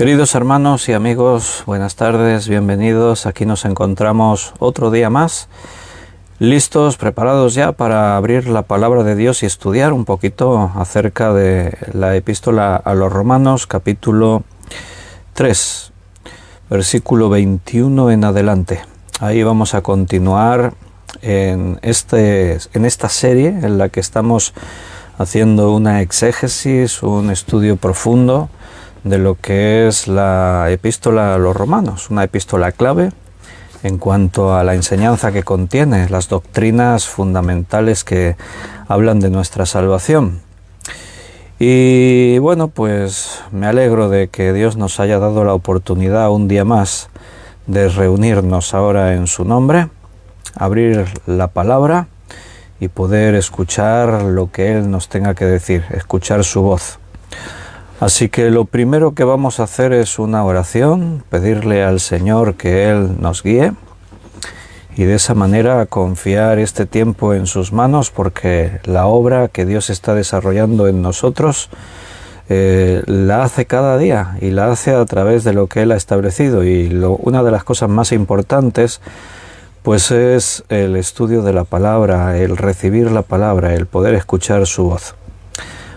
Queridos hermanos y amigos, buenas tardes, bienvenidos. Aquí nos encontramos otro día más, listos, preparados ya para abrir la palabra de Dios y estudiar un poquito acerca de la epístola a los Romanos, capítulo 3, versículo 21 en adelante. Ahí vamos a continuar en esta serie en la que estamos haciendo una exégesis, un estudio profundo de lo que es la epístola a los Romanos, una epístola clave en cuanto a la enseñanza que contiene, las doctrinas fundamentales que hablan de nuestra salvación. Y bueno, pues me alegro de que Dios nos haya dado la oportunidad un día más de reunirnos ahora en su nombre, abrir la palabra y poder escuchar lo que Él nos tenga que decir, escuchar su voz. Así que lo primero que vamos a hacer es una oración, pedirle al Señor que Él nos guíe y de esa manera confiar este tiempo en sus manos, porque la obra que Dios está desarrollando en nosotros la hace cada día y la hace a través de lo que Él ha establecido. Y una de las cosas más importantes pues es el estudio de la palabra, el recibir la palabra, el poder escuchar su voz.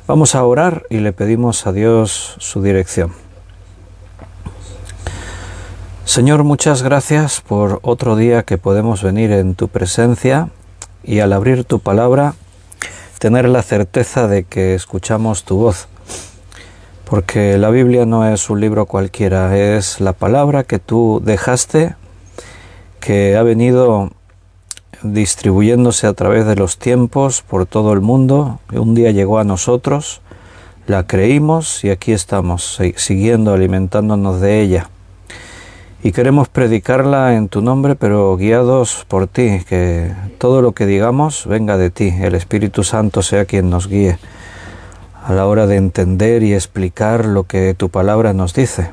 Vamos a orar y le pedimos a Dios su dirección. Señor, muchas gracias por otro día que podemos venir en tu presencia y al abrir tu palabra tener la certeza de que escuchamos tu voz. Porque la Biblia no es un libro cualquiera, es la palabra que tú dejaste, que ha venido distribuyéndose a través de los tiempos por todo el mundo. Un día llegó a nosotros, la creímos y aquí estamos, siguiendo alimentándonos de ella. Y queremos predicarla en tu nombre, pero guiados por ti, que todo lo que digamos venga de ti, el Espíritu Santo sea quien nos guíe a la hora de entender y explicar lo que tu palabra nos dice.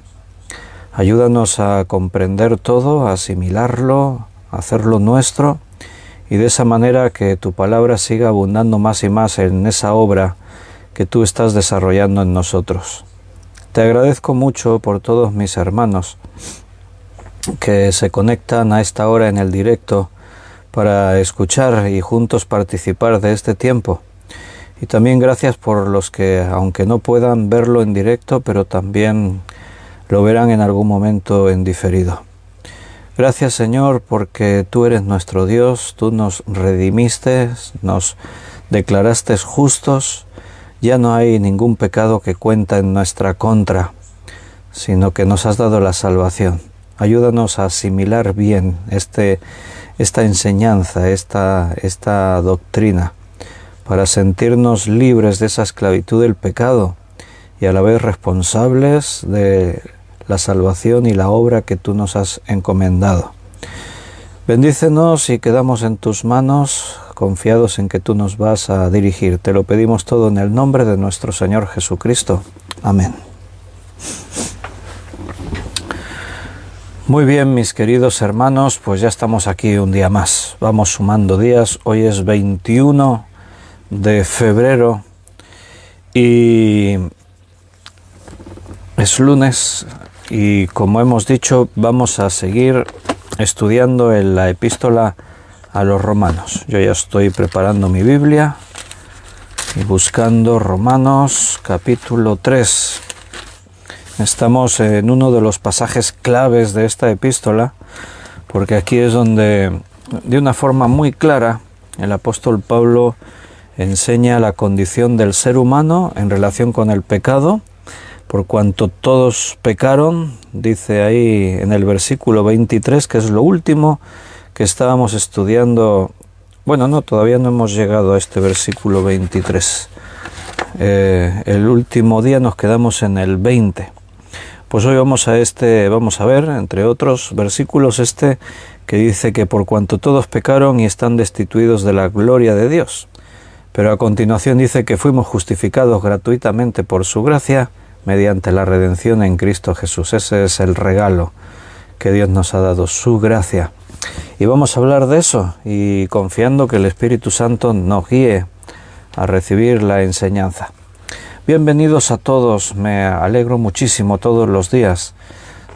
Ayúdanos a comprender todo, a asimilarlo, a hacerlo nuestro, y de esa manera que tu palabra siga abundando más y más en esa obra que tú estás desarrollando en nosotros. Te agradezco mucho por todos mis hermanos que se conectan a esta hora en el directo para escuchar y juntos participar de este tiempo. Y también gracias por los que, aunque no puedan verlo en directo, pero también lo verán en algún momento en diferido. Gracias, Señor, porque tú eres nuestro Dios, tú nos redimiste, nos declaraste justos, ya no hay ningún pecado que cuenta en nuestra contra, sino que nos has dado la salvación. Ayúdanos a asimilar bien esta enseñanza, esta doctrina, para sentirnos libres de esa esclavitud del pecado y a la vez responsables de la salvación y la obra que tú nos has encomendado. Bendícenos y quedamos en tus manos, confiados en que tú nos vas a dirigir. Te lo pedimos todo en el nombre de nuestro Señor Jesucristo. Amén. Muy bien, mis queridos hermanos, pues ya estamos aquí un día más. Vamos sumando días. Hoy es 21 de febrero y es lunes. Y como hemos dicho, vamos a seguir estudiando en la epístola a los Romanos. Yo ya estoy preparando mi Biblia y buscando Romanos capítulo 3. Estamos en uno de los pasajes claves de esta epístola, porque aquí es donde, de una forma muy clara, el apóstol Pablo enseña la condición del ser humano en relación con el pecado. Por cuanto todos pecaron, dice ahí en el versículo 23, que es lo último que estábamos estudiando. Bueno, no, todavía no hemos llegado a este versículo 23. El último día nos quedamos en el 20. Pues hoy vamos a ver, entre otros versículos, que dice que por cuanto todos pecaron y están destituidos de la gloria de Dios. Pero a continuación dice que fuimos justificados gratuitamente por su gracia, mediante la redención en Cristo Jesús. Ese es el regalo que Dios nos ha dado, su gracia. Y vamos a hablar de eso, y confiando que el Espíritu Santo nos guíe a recibir la enseñanza. Bienvenidos a todos, me alegro muchísimo todos los días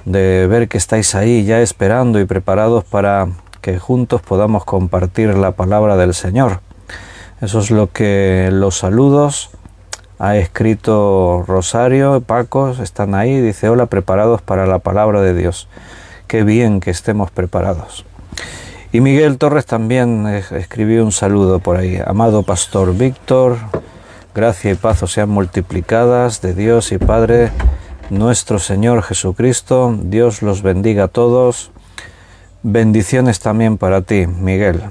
de ver que estáis ahí ya esperando y preparados para que juntos podamos compartir la palabra del Señor. Eso es lo que los saludos ha escrito Rosario, Paco, están ahí, dice: hola, preparados para la palabra de Dios. Qué bien que estemos preparados. Y Miguel Torres también escribió un saludo por ahí: amado Pastor Víctor, gracia y paz os sean multiplicadas de Dios y Padre nuestro Señor Jesucristo. Dios los bendiga a todos. Bendiciones también para ti, Miguel.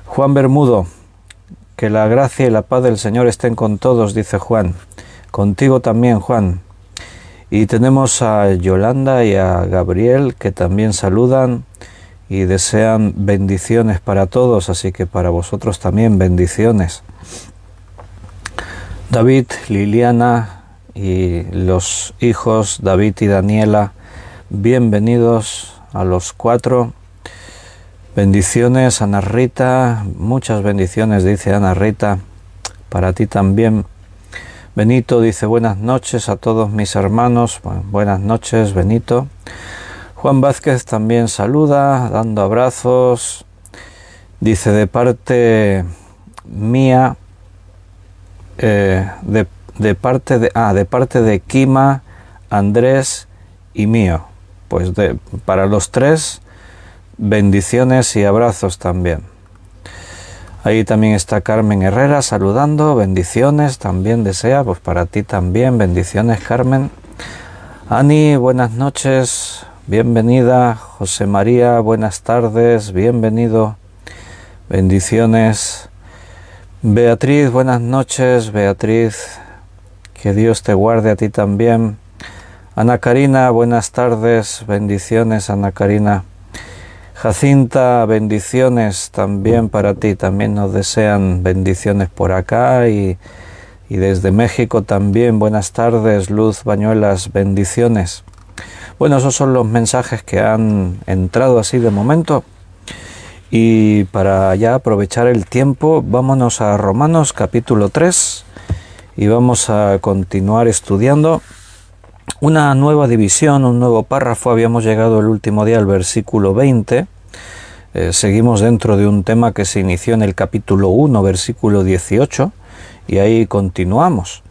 Juan Bermudo: que la gracia y la paz del Señor estén con todos, dice Juan. Contigo también, Juan. Y tenemos a Yolanda y a Gabriel, que también saludan y desean bendiciones para todos, así que para vosotros también bendiciones. David, Liliana y los hijos David y Daniela, bienvenidos a los 4. Bendiciones, Ana Rita, muchas bendiciones, dice Ana Rita, para ti también. Benito dice: buenas noches a todos mis hermanos. Bueno, buenas noches, Benito. Juan Vázquez también saluda, dando abrazos. Dice: de parte mía, de parte de Kima, Andrés y mío. Pues para los 3, bendiciones y abrazos también. Ahí también está Carmen Herrera saludando, bendiciones también desea, pues para ti también, bendiciones, Carmen. Ani, buenas noches, bienvenida. José María, buenas tardes, bienvenido, bendiciones. Beatriz, buenas noches, Beatriz, que Dios te guarde a ti también. Ana Karina, buenas tardes, bendiciones, Ana Karina. Jacinta, bendiciones también para ti, también nos desean bendiciones por acá y desde México también, buenas tardes, Luz Bañuelas, bendiciones. Bueno, esos son los mensajes que han entrado así de momento. Y para ya aprovechar el tiempo, vámonos a Romanos capítulo 3 y vamos a continuar estudiando una nueva división, un nuevo párrafo. Habíamos llegado el último día al versículo 20. Seguimos dentro de un tema que se inició en el capítulo 1, versículo 18, y ahí continuamos.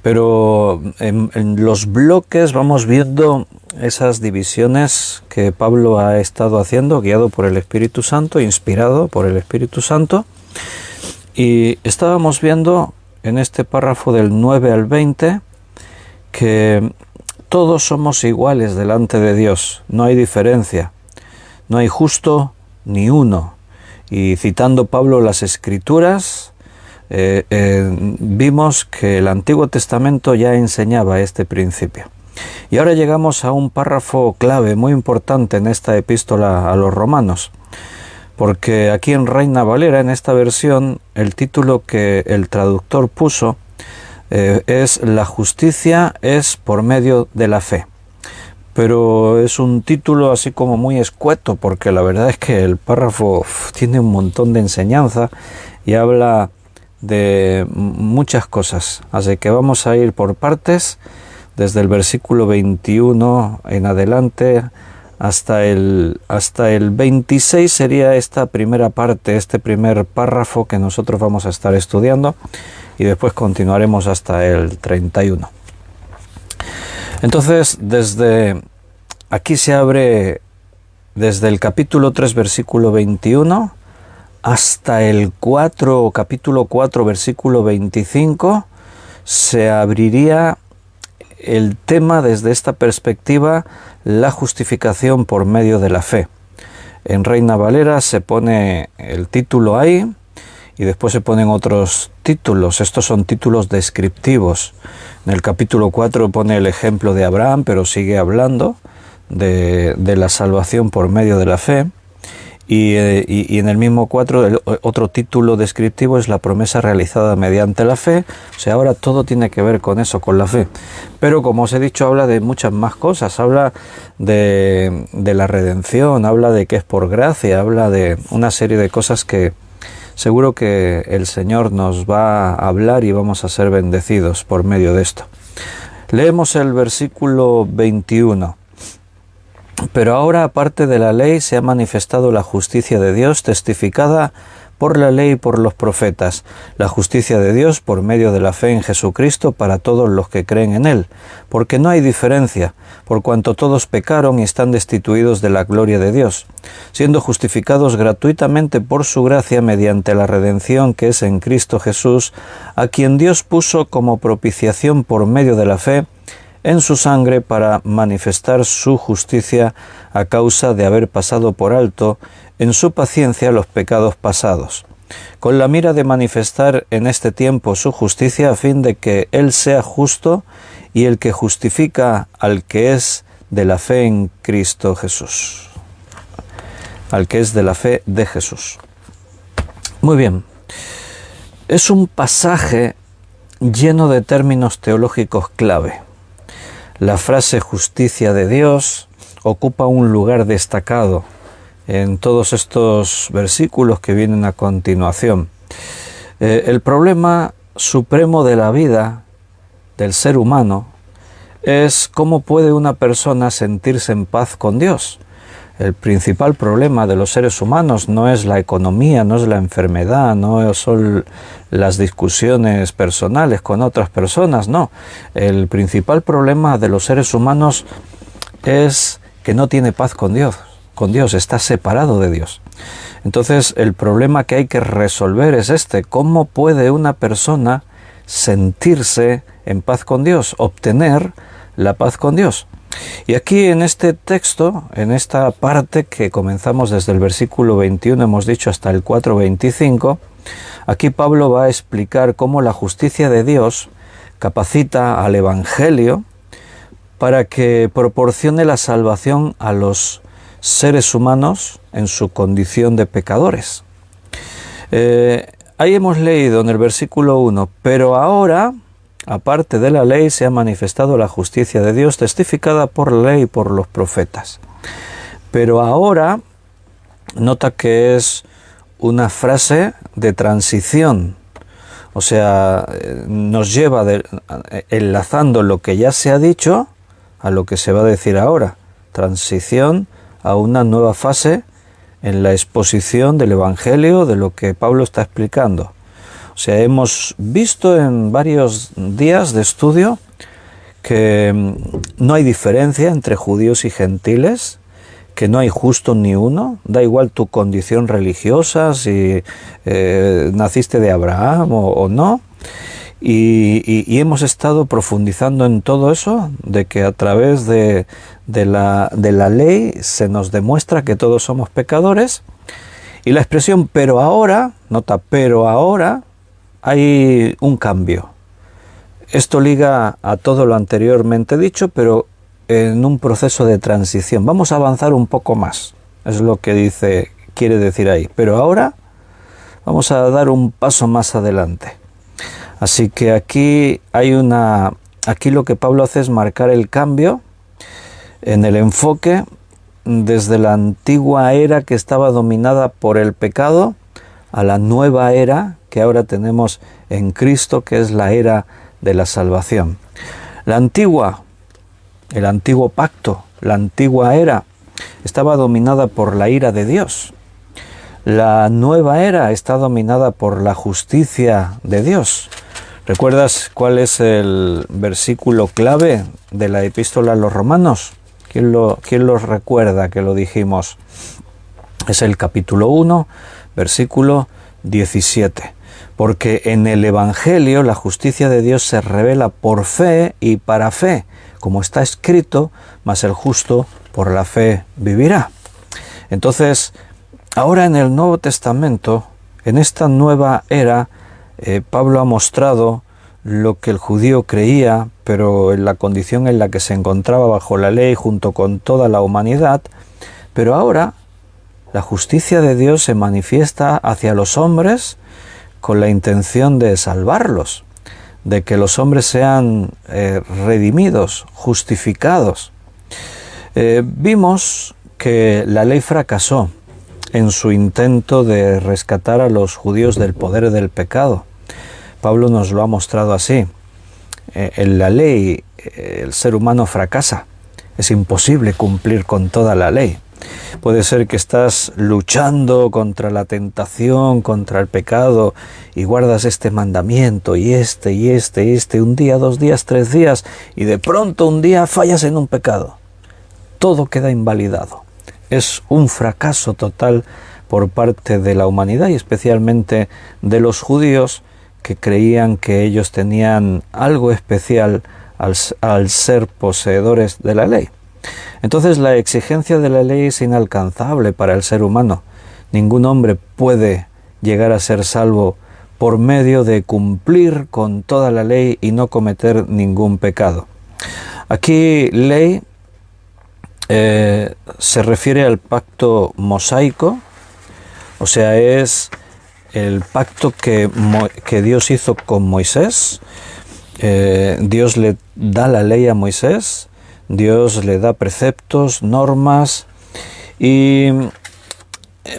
Pero en los bloques vamos viendo esas divisiones que Pablo ha estado haciendo, guiado por el Espíritu Santo, inspirado por el Espíritu Santo. Y estábamos viendo en este párrafo del 9 al 20 que todos somos iguales delante de Dios, no hay diferencia, no hay justo ni uno. Y citando Pablo las Escrituras, vimos que el Antiguo Testamento ya enseñaba este principio. Y ahora llegamos a un párrafo clave, muy importante en esta epístola a los romanos, porque aquí en Reina Valera, en esta versión, el título que el traductor puso es: la justicia es por medio de la fe. Pero es un título así como muy escueto, porque la verdad es que el párrafo tiene un montón de enseñanza y habla de muchas cosas. Así que vamos a ir por partes, desde el versículo 21 en adelante hasta el 26 sería esta primera parte, este primer párrafo que nosotros vamos a estar estudiando, y después continuaremos hasta el 31. Entonces, desde aquí se abre, desde el capítulo 3, versículo 21, hasta el capítulo 4, versículo 25, se abriría el tema desde esta perspectiva: la justificación por medio de la fe. En Reina Valera se pone el título ahí, y después se ponen otros títulos. Estos son títulos descriptivos. En el capítulo 4 pone el ejemplo de Abraham, pero sigue hablando de la salvación por medio de la fe. Y en el mismo 4, otro título descriptivo es la promesa realizada mediante la fe. O sea, ahora todo tiene que ver con eso, con la fe. Pero como os he dicho, habla de muchas más cosas. Habla de la redención, habla de que es por gracia, habla de una serie de cosas que Seguro que el Señor nos va a hablar y vamos a ser bendecidos por medio de esto. Leemos el versículo 21. Pero ahora, aparte de la ley, se ha manifestado la justicia de Dios, testificada por la ley y por los profetas, la justicia de Dios por medio de la fe en Jesucristo para todos los que creen en Él, porque no hay diferencia, por cuanto todos pecaron y están destituidos de la gloria de Dios, siendo justificados gratuitamente por su gracia mediante la redención que es en Cristo Jesús, a quien Dios puso como propiciación por medio de la fe en su sangre para manifestar su justicia a causa de haber pasado por alto en su paciencia los pecados pasados, con la mira de manifestar en este tiempo su justicia a fin de que Él sea justo y el que justifica al que es de la fe en Cristo Jesús. Al que es de la fe de Jesús. Muy bien. Es un pasaje lleno de términos teológicos clave. La frase justicia de Dios ocupa un lugar destacado en todos estos versículos que vienen a continuación. El problema supremo de la vida del ser humano es cómo puede una persona sentirse en paz con Dios. El principal problema de los seres humanos no es la economía, no es la enfermedad, no son las discusiones personales con otras personas, no. El principal problema de los seres humanos es que no tiene paz con Dios. Está separado de Dios. Entonces, el problema que hay que resolver es este: ¿cómo puede una persona sentirse en paz con Dios, obtener la paz con Dios? Y aquí en este texto, en esta parte que comenzamos desde el versículo 21, hemos dicho hasta el 4:25, aquí Pablo va a explicar cómo la justicia de Dios capacita al Evangelio para que proporcione la salvación a los seres humanos en su condición de pecadores. Ahí hemos leído en el versículo 1, pero ahora, aparte de la ley, se ha manifestado la justicia de Dios, testificada por la ley y por los profetas. Pero ahora, nota que es una frase de transición, o sea, nos lleva enlazando lo que ya se ha dicho a lo que se va a decir ahora. Transición a una nueva fase en la exposición del Evangelio, de lo que Pablo está explicando. O sea, hemos visto en varios días de estudio que no hay diferencia entre judíos y gentiles, que no hay justo ni uno, da igual tu condición religiosa, si naciste de Abraham o no. Y hemos estado profundizando en todo eso, de que a través de la ley se nos demuestra que todos somos pecadores. Y la expresión pero ahora, nota, pero ahora hay un cambio. Esto liga a todo lo anteriormente dicho, pero en un proceso de transición. Vamos a avanzar un poco más, es lo que quiere decir ahí. Pero ahora vamos a dar un paso más adelante. Así que aquí lo que Pablo hace es marcar el cambio en el enfoque desde la antigua era que estaba dominada por el pecado a la nueva era que ahora tenemos en Cristo, que es la era de la salvación. El antiguo pacto, la antigua era, estaba dominada por la ira de Dios. La nueva era está dominada por la justicia de Dios. ¿Recuerdas cuál es el versículo clave de la epístola a los Romanos? ¿Quién lo recuerda que lo dijimos? Es el capítulo 1, versículo 17. Porque en el Evangelio la justicia de Dios se revela por fe y para fe, como está escrito, mas el justo por la fe vivirá. Entonces, ahora en el Nuevo Testamento, en esta nueva era, Pablo ha mostrado lo que el judío creía, pero en la condición en la que se encontraba bajo la ley junto con toda la humanidad. Pero ahora la justicia de Dios se manifiesta hacia los hombres con la intención de salvarlos, de que los hombres sean redimidos, justificados. Vimos que la ley fracasó en su intento de rescatar a los judíos del poder del pecado. Pablo nos lo ha mostrado así. En la ley el ser humano fracasa. Es imposible cumplir con toda la ley. Puede ser que estás luchando contra la tentación, contra el pecado, y guardas este mandamiento, y este, un día, 2 días, 3 días, y de pronto un día fallas en un pecado. Todo queda invalidado. Es un fracaso total por parte de la humanidad y especialmente de los judíos, que creían que ellos tenían algo especial al ser poseedores de la ley. Entonces la exigencia de la ley es inalcanzable para el ser humano. Ningún hombre puede llegar a ser salvo por medio de cumplir con toda la ley y no cometer ningún pecado. Aquí ley se refiere al pacto mosaico, o sea, es el pacto que Dios hizo con Moisés. Dios le da la ley a Moisés, Dios le da preceptos, normas, y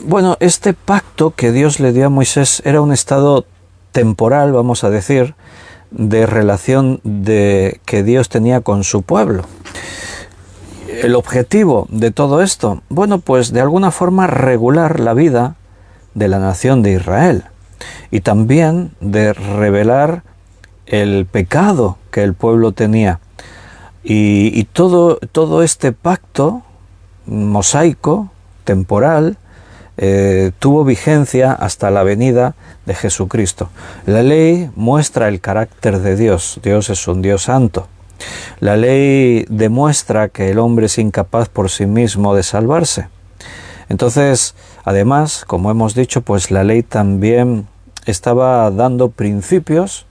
bueno, este pacto que Dios le dio a Moisés era un estado temporal, vamos a decir, de relación que Dios tenía con su pueblo. El objetivo de todo esto, bueno, pues de alguna forma regular la vida de la nación de Israel y también de revelar el pecado que el pueblo tenía. Y todo este pacto mosaico, temporal, tuvo vigencia hasta la venida de Jesucristo. La ley muestra el carácter de Dios. Dios es un Dios santo. La ley demuestra que el hombre es incapaz por sí mismo de salvarse. Entonces, además, como hemos dicho, pues la ley también estaba dando principios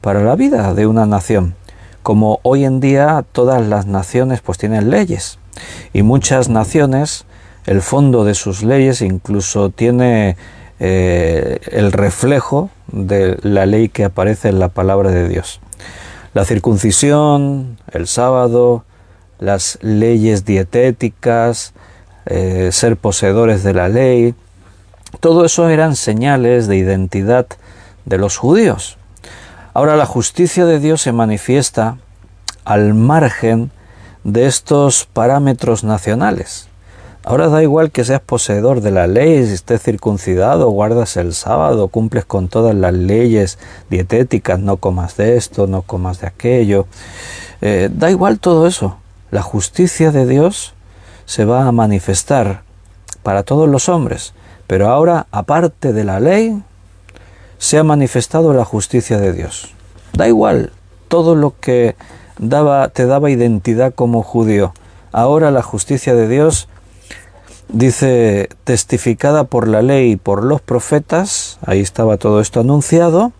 para la vida de una nación. Como hoy en día todas las naciones pues tienen leyes, y muchas naciones, el fondo de sus leyes incluso tiene el reflejo de la ley que aparece en la palabra de Dios. La circuncisión, el sábado, las leyes dietéticas, ser poseedores de la ley, todo eso eran señales de identidad de los judíos. Ahora la justicia de Dios se manifiesta al margen de estos parámetros nacionales. Ahora da igual que seas poseedor de la ley, si estés circuncidado, guardas el sábado, cumples con todas las leyes dietéticas, no comas de esto, no comas de aquello. Da igual todo eso. La justicia de Dios se va a manifestar para todos los hombres. Pero ahora, aparte de la ley, se ha manifestado la justicia de Dios. Da igual todo lo que te daba identidad como judío. Ahora la justicia de Dios, dice, testificada por la ley y por los profetas, ahí estaba todo esto anunciado,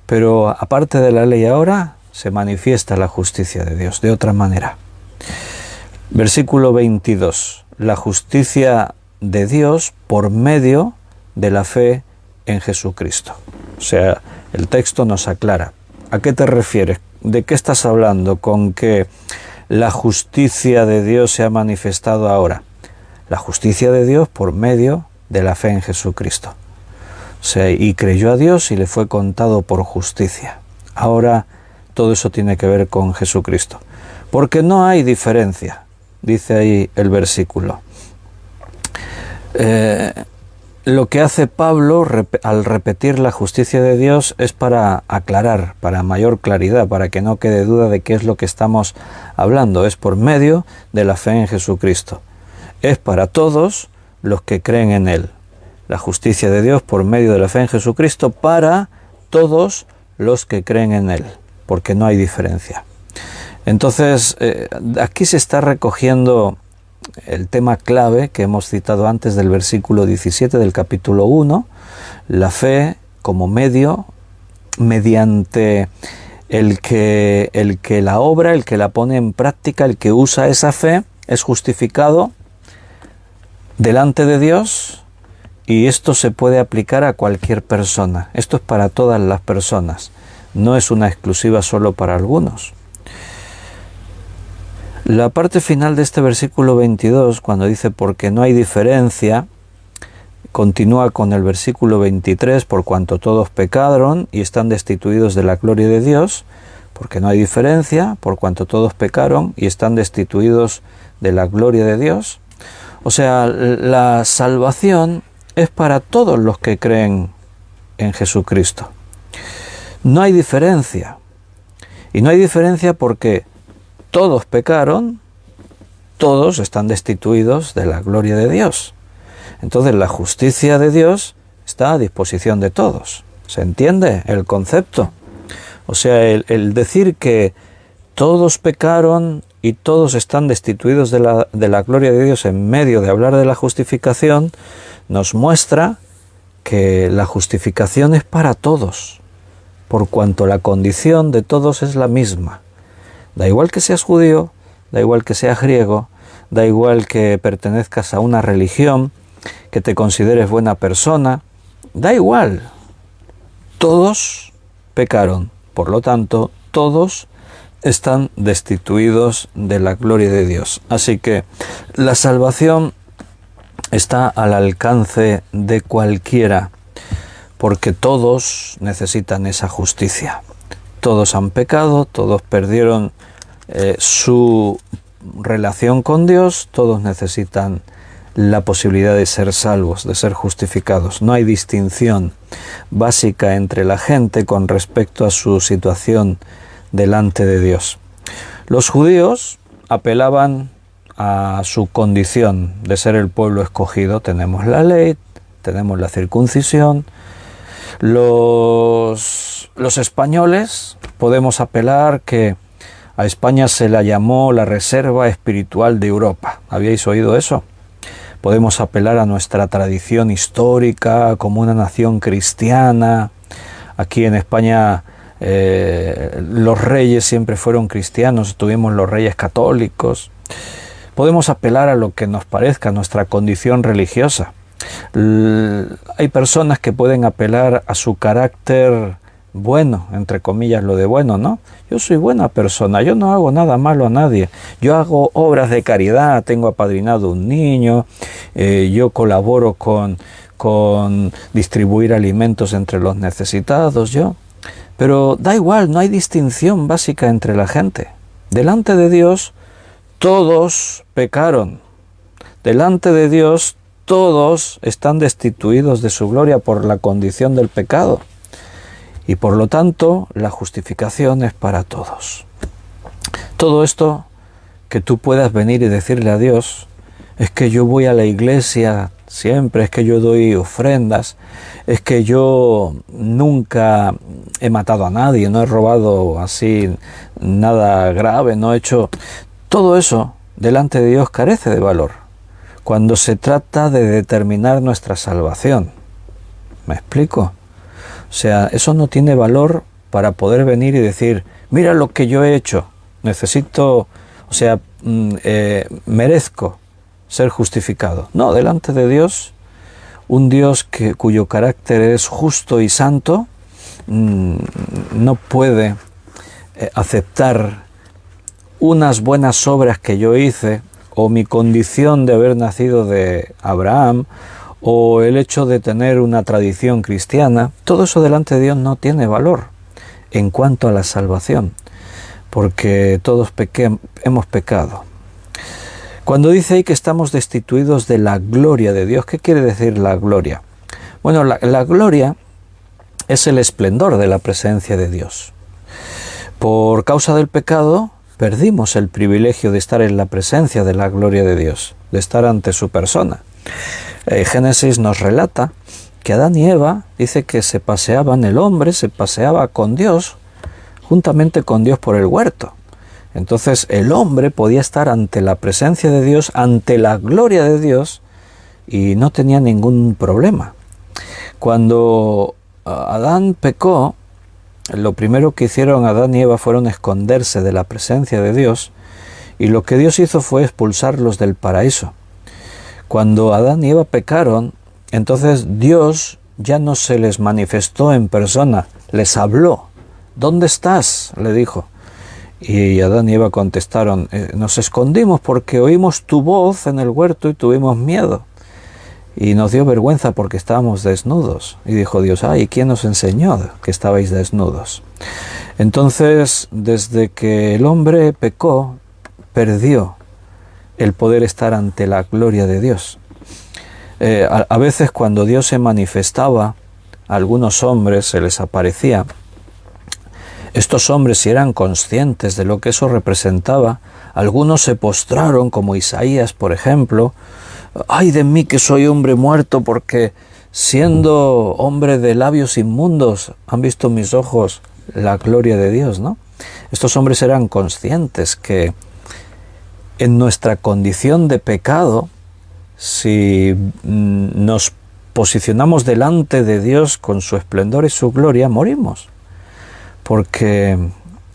pero aparte de la ley ahora se manifiesta la justicia de Dios de otra manera. Versículo 22. La justicia de Dios por medio de la fe en Jesucristo. O sea, el texto nos aclara. ¿A qué te refieres? ¿De qué estás hablando con que la justicia de Dios se ha manifestado ahora? La justicia de Dios por medio de la fe en Jesucristo. O sea, y creyó a Dios y le fue contado por justicia. Ahora todo eso tiene que ver con Jesucristo. Porque no hay diferencia, dice ahí el versículo. Lo que hace Pablo al repetir la justicia de Dios es para aclarar, para mayor claridad, para que no quede duda de qué es lo que estamos hablando. Es por medio de la fe en Jesucristo. Es para todos los que creen en Él. La justicia de Dios por medio de la fe en Jesucristo para todos los que creen en Él, porque no hay diferencia. Entonces, aquí se está recogiendo el tema clave que hemos citado antes del versículo 17 del capítulo 1, la fe como medio mediante el que la obra, el que la pone en práctica, el que usa esa fe, es justificado delante de Dios, y esto se puede aplicar a cualquier persona. Esto es para todas las personas, no es una exclusiva solo para algunos. La parte final de este versículo 22, cuando dice porque no hay diferencia, continúa con el versículo 23, por cuanto todos pecaron y están destituidos de la gloria de Dios, porque no hay diferencia, por cuanto todos pecaron y están destituidos de la gloria de Dios. O sea, la salvación es para todos los que creen en Jesucristo. No hay diferencia. Y no hay diferencia porque todos pecaron, todos están destituidos de la gloria de Dios. Entonces la justicia de Dios está a disposición de todos. ¿Se entiende el concepto? O sea, el decir que todos pecaron y todos están destituidos de la gloria de Dios en medio de hablar de la justificación, nos muestra que la justificación es para todos, por cuanto la condición de todos es la misma. Da igual que seas judío, da igual que seas griego, da igual que pertenezcas a una religión, que te consideres buena persona, da igual. Todos pecaron, por lo tanto, todos están destituidos de la gloria de Dios. Así que la salvación está al alcance de cualquiera, porque todos necesitan esa justicia. Todos han pecado, todos perdieron su relación con Dios, todos necesitan la posibilidad de ser salvos, de ser justificados. No hay distinción básica entre la gente con respecto a su situación delante de Dios. Los judíos apelaban a su condición de ser el pueblo escogido. Tenemos la ley, tenemos la circuncisión. Los españoles podemos apelar que a España se la llamó la reserva espiritual de Europa. ¿Habíais oído eso? Podemos apelar a nuestra tradición histórica como una nación cristiana. Aquí en España los reyes siempre fueron cristianos, tuvimos los reyes católicos. Podemos apelar a lo que nos parezca, nuestra condición religiosa. Hay personas que pueden apelar a su carácter bueno, entre comillas lo de bueno, ¿no? Yo soy buena persona, yo no hago nada malo a nadie, yo hago obras de caridad, tengo apadrinado un niño, yo colaboro con distribuir alimentos entre los necesitados, pero da igual, no hay distinción básica entre la gente. Delante de Dios todos pecaron, delante de Dios todos están destituidos de su gloria por la condición del pecado. Y por lo tanto, la justificación es para todos. Todo esto que tú puedas venir y decirle a Dios, es que yo voy a la iglesia siempre, es que yo doy ofrendas, es que yo nunca he matado a nadie, no he robado así nada grave, no he hecho... Todo eso delante de Dios carece de valor cuando se trata de determinar nuestra salvación. ¿Me explico? O sea, eso no tiene valor para poder venir y decir, mira lo que yo he hecho, necesito, o sea, merezco ser justificado. No, delante de Dios, un Dios cuyo carácter es justo y santo, no puede aceptar unas buenas obras que yo hice, o mi condición de haber nacido de Abraham, o el hecho de tener una tradición cristiana. Todo eso delante de Dios no tiene valor en cuanto a la salvación, porque todos hemos pecado. Cuando dice ahí que estamos destituidos de la gloria de Dios, ¿qué quiere decir la gloria? Bueno, la gloria es el esplendor de la presencia de Dios. Por causa del pecado, perdimos el privilegio de estar en la presencia de la gloria de Dios, de estar ante su persona. Génesis nos relata que Adán y Eva, dice que se paseaban, el hombre se paseaba con Dios, juntamente con Dios por el huerto. Entonces el hombre podía estar ante la presencia de Dios, ante la gloria de Dios, y no tenía ningún problema. Cuando Adán pecó, lo primero que hicieron Adán y Eva fueron esconderse de la presencia de Dios, y lo que Dios hizo fue expulsarlos del paraíso. Cuando Adán y Eva pecaron, entonces Dios ya no se les manifestó en persona, les habló. ¿Dónde estás?, le dijo. Y Adán y Eva contestaron, nos escondimos porque oímos tu voz en el huerto y tuvimos miedo. y nos dio vergüenza porque estábamos desnudos. Y dijo Dios, ¿y quién nos enseñó que estabais desnudos? Entonces, desde que el hombre pecó, perdió el poder estar ante la gloria de Dios. A veces cuando Dios se manifestaba, a algunos hombres se les aparecía. Estos hombres, si eran conscientes de lo que eso representaba, algunos se postraron, como Isaías, por ejemplo. ¡Ay de mí que soy hombre muerto, porque siendo hombre de labios inmundos han visto mis ojos la gloria de Dios!, ¿no? Estos hombres eran conscientes que en nuestra condición de pecado, si nos posicionamos delante de Dios con su esplendor y su gloria, morimos. Porque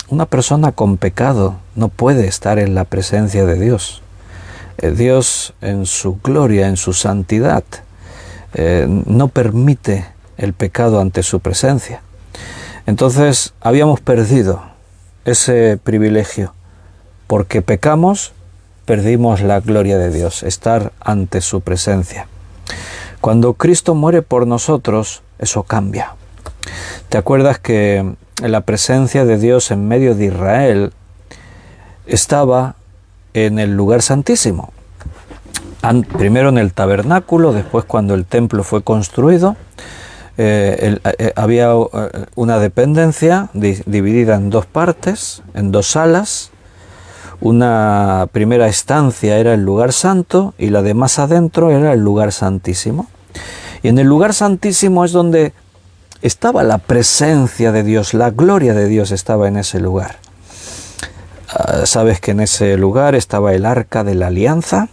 una persona con pecado no puede estar en la presencia de Dios. Dios en su gloria, en su santidad, no permite el pecado ante su presencia. Entonces habíamos perdido ese privilegio. Porque pecamos, perdimos la gloria de Dios, estar ante su presencia. Cuando Cristo muere por nosotros, eso cambia. ¿Te acuerdas que la presencia de Dios en medio de Israel estaba en el lugar santísimo? Primero en el tabernáculo, después cuando el templo fue construido, había una dependencia dividida en dos partes, en dos salas. Una primera estancia era el lugar santo y la de más adentro era el lugar santísimo. Y en el lugar santísimo es donde estaba la presencia de Dios, la gloria de Dios estaba en ese lugar. Sabes que en ese lugar estaba el arca de la alianza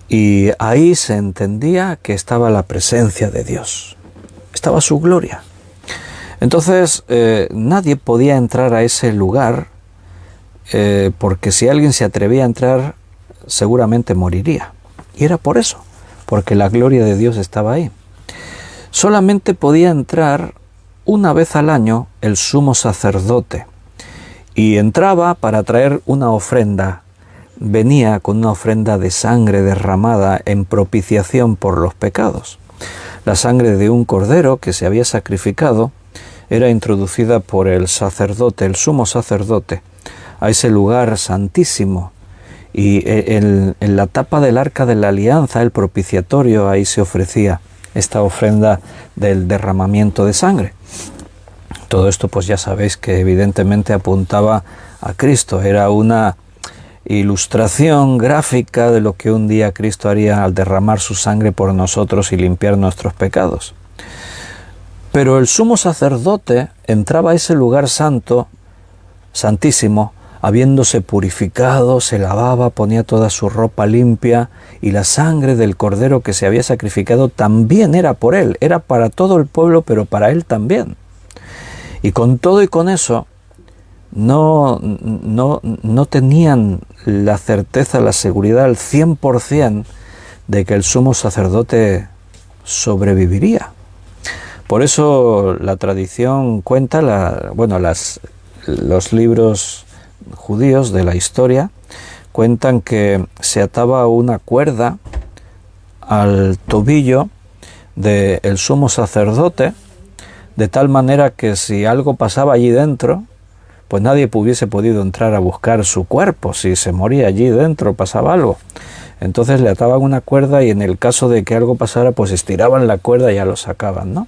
y ahí se entendía que estaba la presencia de Dios, estaba su gloria. Entonces nadie podía entrar a ese lugar porque si alguien se atrevía a entrar seguramente moriría. Y era por eso, porque la gloria de Dios estaba ahí. Solamente podía entrar una vez al año el sumo sacerdote y entraba para traer una ofrenda. Venía con una ofrenda de sangre derramada en propiciación por los pecados. La sangre de un cordero que se había sacrificado era introducida por el sacerdote, el sumo sacerdote, a ese lugar santísimo. Y en la tapa del arca de la alianza, el propiciatorio, ahí se ofrecía esta ofrenda del derramamiento de sangre. Todo esto pues ya sabéis que evidentemente apuntaba a Cristo, era una ilustración gráfica de lo que un día Cristo haría al derramar su sangre por nosotros y limpiar nuestros pecados. Pero el sumo sacerdote entraba a ese lugar santo, santísimo, habiéndose purificado, se lavaba, ponía toda su ropa limpia, y la sangre del cordero que se había sacrificado también era por él, era para todo el pueblo, pero para él también. Y con todo y con eso, no tenían la certeza, la seguridad al 100% de que el sumo sacerdote sobreviviría. Por eso la tradición cuenta, los libros judíos de la historia cuentan que se ataba una cuerda al tobillo del sumo sacerdote, de tal manera que si algo pasaba allí dentro, pues nadie hubiese podido entrar a buscar su cuerpo. Si se moría allí dentro, pasaba algo. Entonces le ataban una cuerda y en el caso de que algo pasara, pues estiraban la cuerda y ya lo sacaban, ¿no?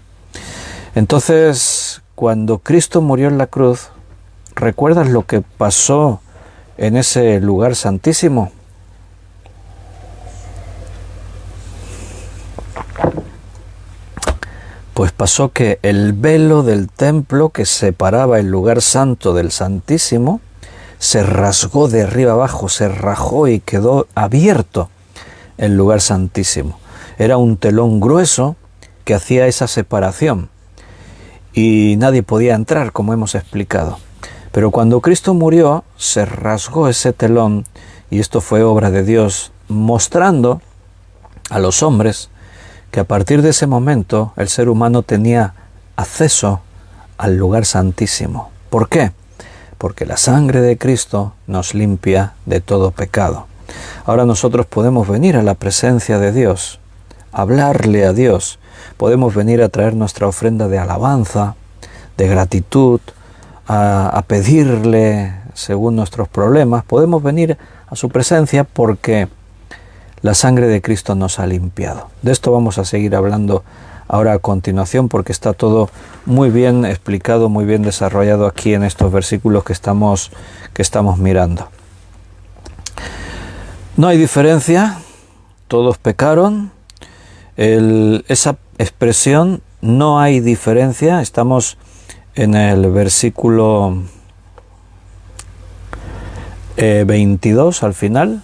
Entonces, cuando Cristo murió en la cruz, ¿recuerdas lo que pasó en ese lugar santísimo? Pues pasó que el velo del templo que separaba el lugar santo del santísimo se rasgó de arriba abajo, se rajó y quedó abierto el lugar santísimo. Era un telón grueso que hacía esa separación y nadie podía entrar, como hemos explicado. Pero cuando Cristo murió, se rasgó ese telón, y esto fue obra de Dios, mostrando a los hombres que a partir de ese momento el ser humano tenía acceso al lugar santísimo. ¿Por qué? Porque la sangre de Cristo nos limpia de todo pecado. Ahora nosotros podemos venir a la presencia de Dios hablarle a Dios. Podemos venir a traer nuestra ofrenda de alabanza, de gratitud, a pedirle según nuestros problemas. Podemos venir a su presencia porque la sangre de Cristo nos ha limpiado. De esto vamos a seguir hablando ahora a continuación, porque está todo muy bien explicado, muy bien desarrollado aquí en estos versículos que estamos mirando. No hay diferencia, todos pecaron. Esa expresión, no hay diferencia, estamos en el versículo 22 al final,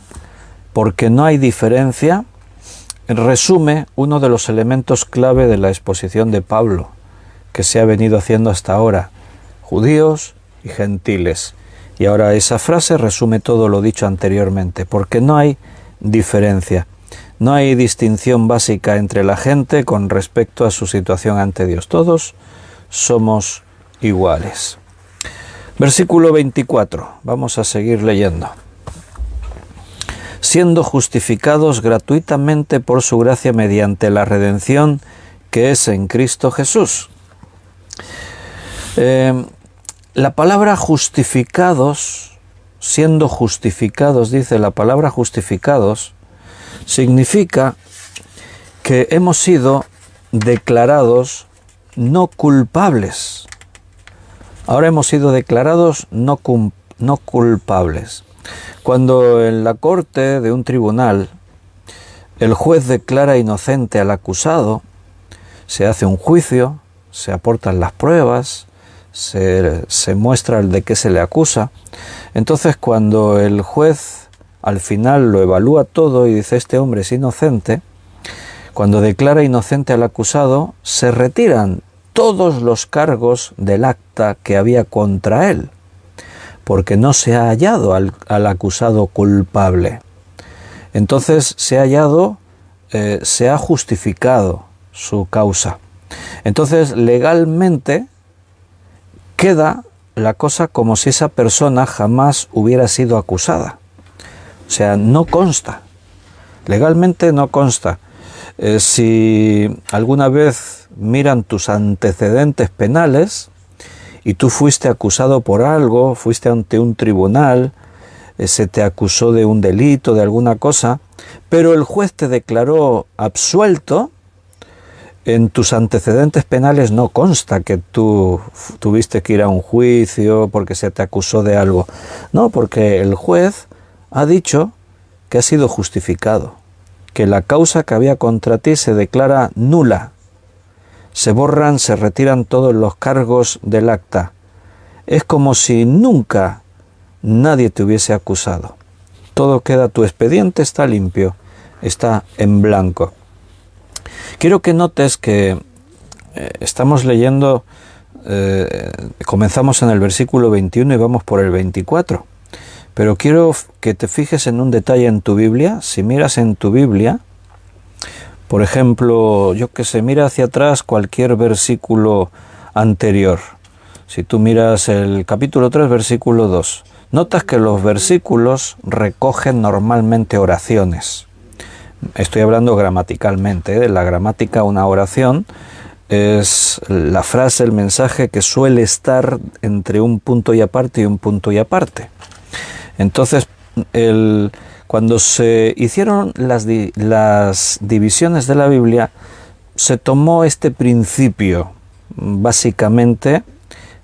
porque no hay diferencia, resume uno de los elementos clave de la exposición de Pablo, que se ha venido haciendo hasta ahora, judíos y gentiles. Y ahora esa frase resume todo lo dicho anteriormente, porque no hay diferencia, no hay distinción básica entre la gente con respecto a su situación ante Dios. Todos somos iguales. Versículo 24, vamos a seguir leyendo. Siendo justificados gratuitamente por su gracia mediante la redención que es en Cristo Jesús. La palabra justificados, siendo justificados, dice la palabra justificados, significa que hemos sido declarados no culpables. Ahora hemos sido declarados no culpables. Cuando en la corte de un tribunal el juez declara inocente al acusado, se hace un juicio, se aportan las pruebas, se muestra el de qué se le acusa. Entonces, cuando el juez al final lo evalúa todo y dice este hombre es inocente, cuando declara inocente al acusado, se retiran todos los cargos del acta que había contra él, porque no se ha hallado al acusado culpable. Entonces se ha hallado, se ha justificado su causa. Entonces legalmente queda la cosa como si esa persona jamás hubiera sido acusada. O sea, no consta. Legalmente no consta. Si alguna vez miran tus antecedentes penales y tú fuiste acusado por algo, fuiste ante un tribunal, se te acusó de un delito, de alguna cosa, pero el juez te declaró absuelto, en tus antecedentes penales no consta que tú tuviste que ir a un juicio porque se te acusó de algo. No, porque el juez ha dicho que has sido justificado, que la causa que había contra ti se declara nula. Se borran, se retiran todos los cargos del acta. Es como si nunca nadie te hubiese acusado. Todo queda, tu expediente está limpio, está en blanco. Quiero que notes que estamos leyendo, comenzamos en el versículo 21 y vamos por el 24. Pero quiero que te fijes en un detalle en tu Biblia. Si miras en tu Biblia, por ejemplo, yo que sé, mira hacia atrás cualquier versículo anterior. Si tú miras el capítulo 3, versículo 2, notas que los versículos recogen normalmente oraciones. Estoy hablando gramaticalmente, de la gramática. Una oración es la frase, el mensaje que suele estar entre un punto y aparte y un punto y aparte. Entonces, cuando se hicieron las divisiones de la Biblia, se tomó este principio, básicamente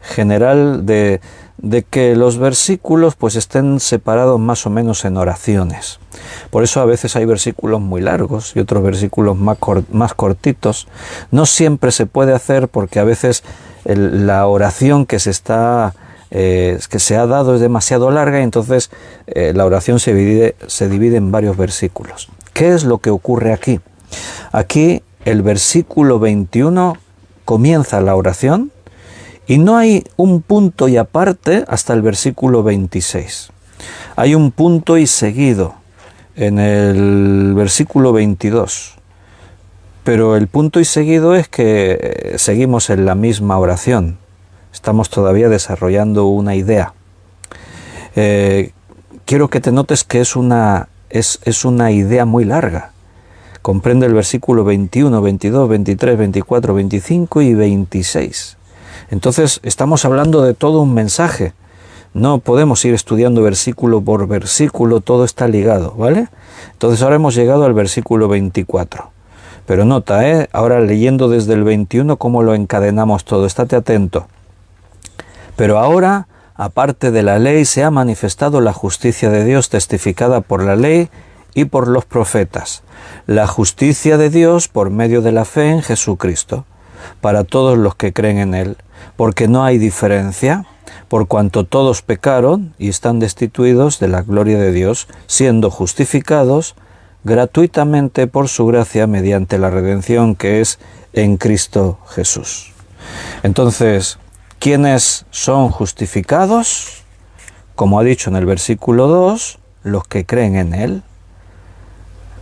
general, de que los versículos pues estén separados más o menos en oraciones. Por eso a veces hay versículos muy largos y otros versículos más cortitos. No siempre se puede hacer porque a veces la oración que se ha dado es demasiado larga y entonces la oración se divide en varios versículos. ¿Qué es lo que ocurre aquí? Aquí el versículo 21 comienza la oración y no hay un punto y aparte hasta el versículo 26. Hay un punto y seguido en el versículo 22. Pero el punto y seguido es que seguimos en la misma oración. Estamos todavía desarrollando una idea. Quiero que te notes que es una idea muy larga. Comprende el versículo 21, 22, 23, 24, 25 y 26. Entonces estamos hablando de todo un mensaje. No podemos ir estudiando versículo por versículo, todo está ligado, ¿vale? Entonces ahora hemos llegado al versículo 24. Pero nota, ahora leyendo desde el 21 cómo lo encadenamos todo, estate atento. Pero ahora, aparte de la ley, se ha manifestado la justicia de Dios testificada por la ley y por los profetas. La justicia de Dios por medio de la fe en Jesucristo, para todos los que creen en Él, porque no hay diferencia, por cuanto todos pecaron y están destituidos de la gloria de Dios, siendo justificados gratuitamente por su gracia mediante la redención que es en Cristo Jesús. Entonces, ¿quiénes son justificados? Como ha dicho en el versículo 2, los que creen en Él,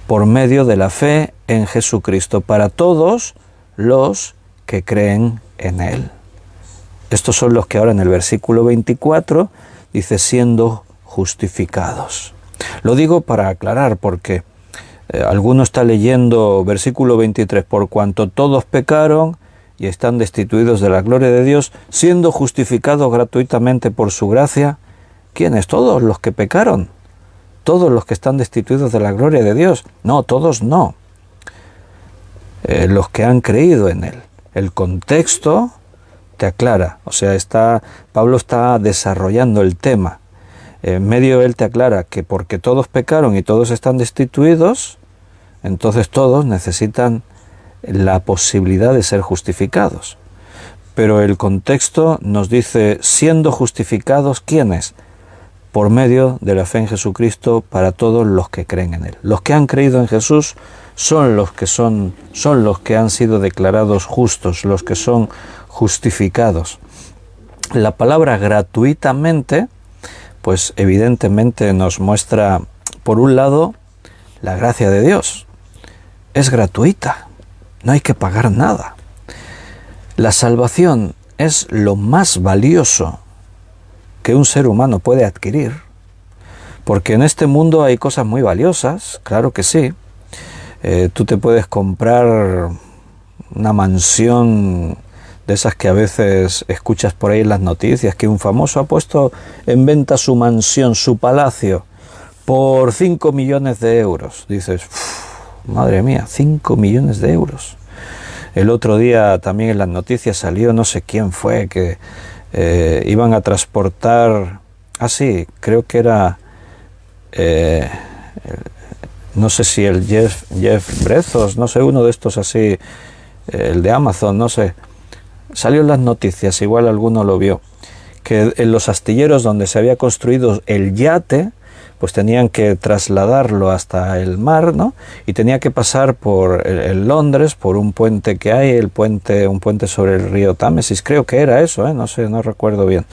por medio de la fe en Jesucristo, para todos los que creen en Él. Estos son los que ahora en el versículo 24 dice siendo justificados. Lo digo para aclarar porque alguno está leyendo versículo 23, por cuanto todos pecaron y están destituidos de la gloria de Dios, siendo justificados gratuitamente por su gracia. ¿Quiénes? Todos los que pecaron, todos los que están destituidos de la gloria de Dios. No, todos no. Los que han creído en Él. El contexto te aclara, o sea, Pablo está desarrollando el tema. En medio él te aclara que porque todos pecaron y todos están destituidos, entonces todos necesitan la posibilidad de ser justificados. Pero el contexto nos dice, siendo justificados, ¿quiénes? Por medio de la fe en Jesucristo para todos los que creen en Él. Los que han creído en Jesús son los que han sido declarados justos, los que son justificados. La palabra gratuitamente, pues evidentemente nos muestra, por un lado, la gracia de Dios. Es gratuita, no hay que pagar nada. La salvación es lo más valioso que un ser humano puede adquirir, porque en este mundo hay cosas muy valiosas, claro que sí. Tú te puedes comprar una mansión de esas que a veces escuchas por ahí en las noticias, que un famoso ha puesto en venta su mansión, su palacio, por 5 millones de euros. Dices, madre mía, 5 millones de euros. El otro día también en las noticias salió, no sé quién fue, que iban a transportar, creo que era, no sé si el Jeff Bezos, no sé, uno de estos así, el de Amazon, no sé. Salió en las noticias, igual alguno lo vio, que en los astilleros donde se había construido el yate, pues tenían que trasladarlo hasta el mar, ¿no? Y tenía que pasar por en Londres, por un puente que hay, un puente sobre el río Támesis, creo que era eso, no sé, no recuerdo bien.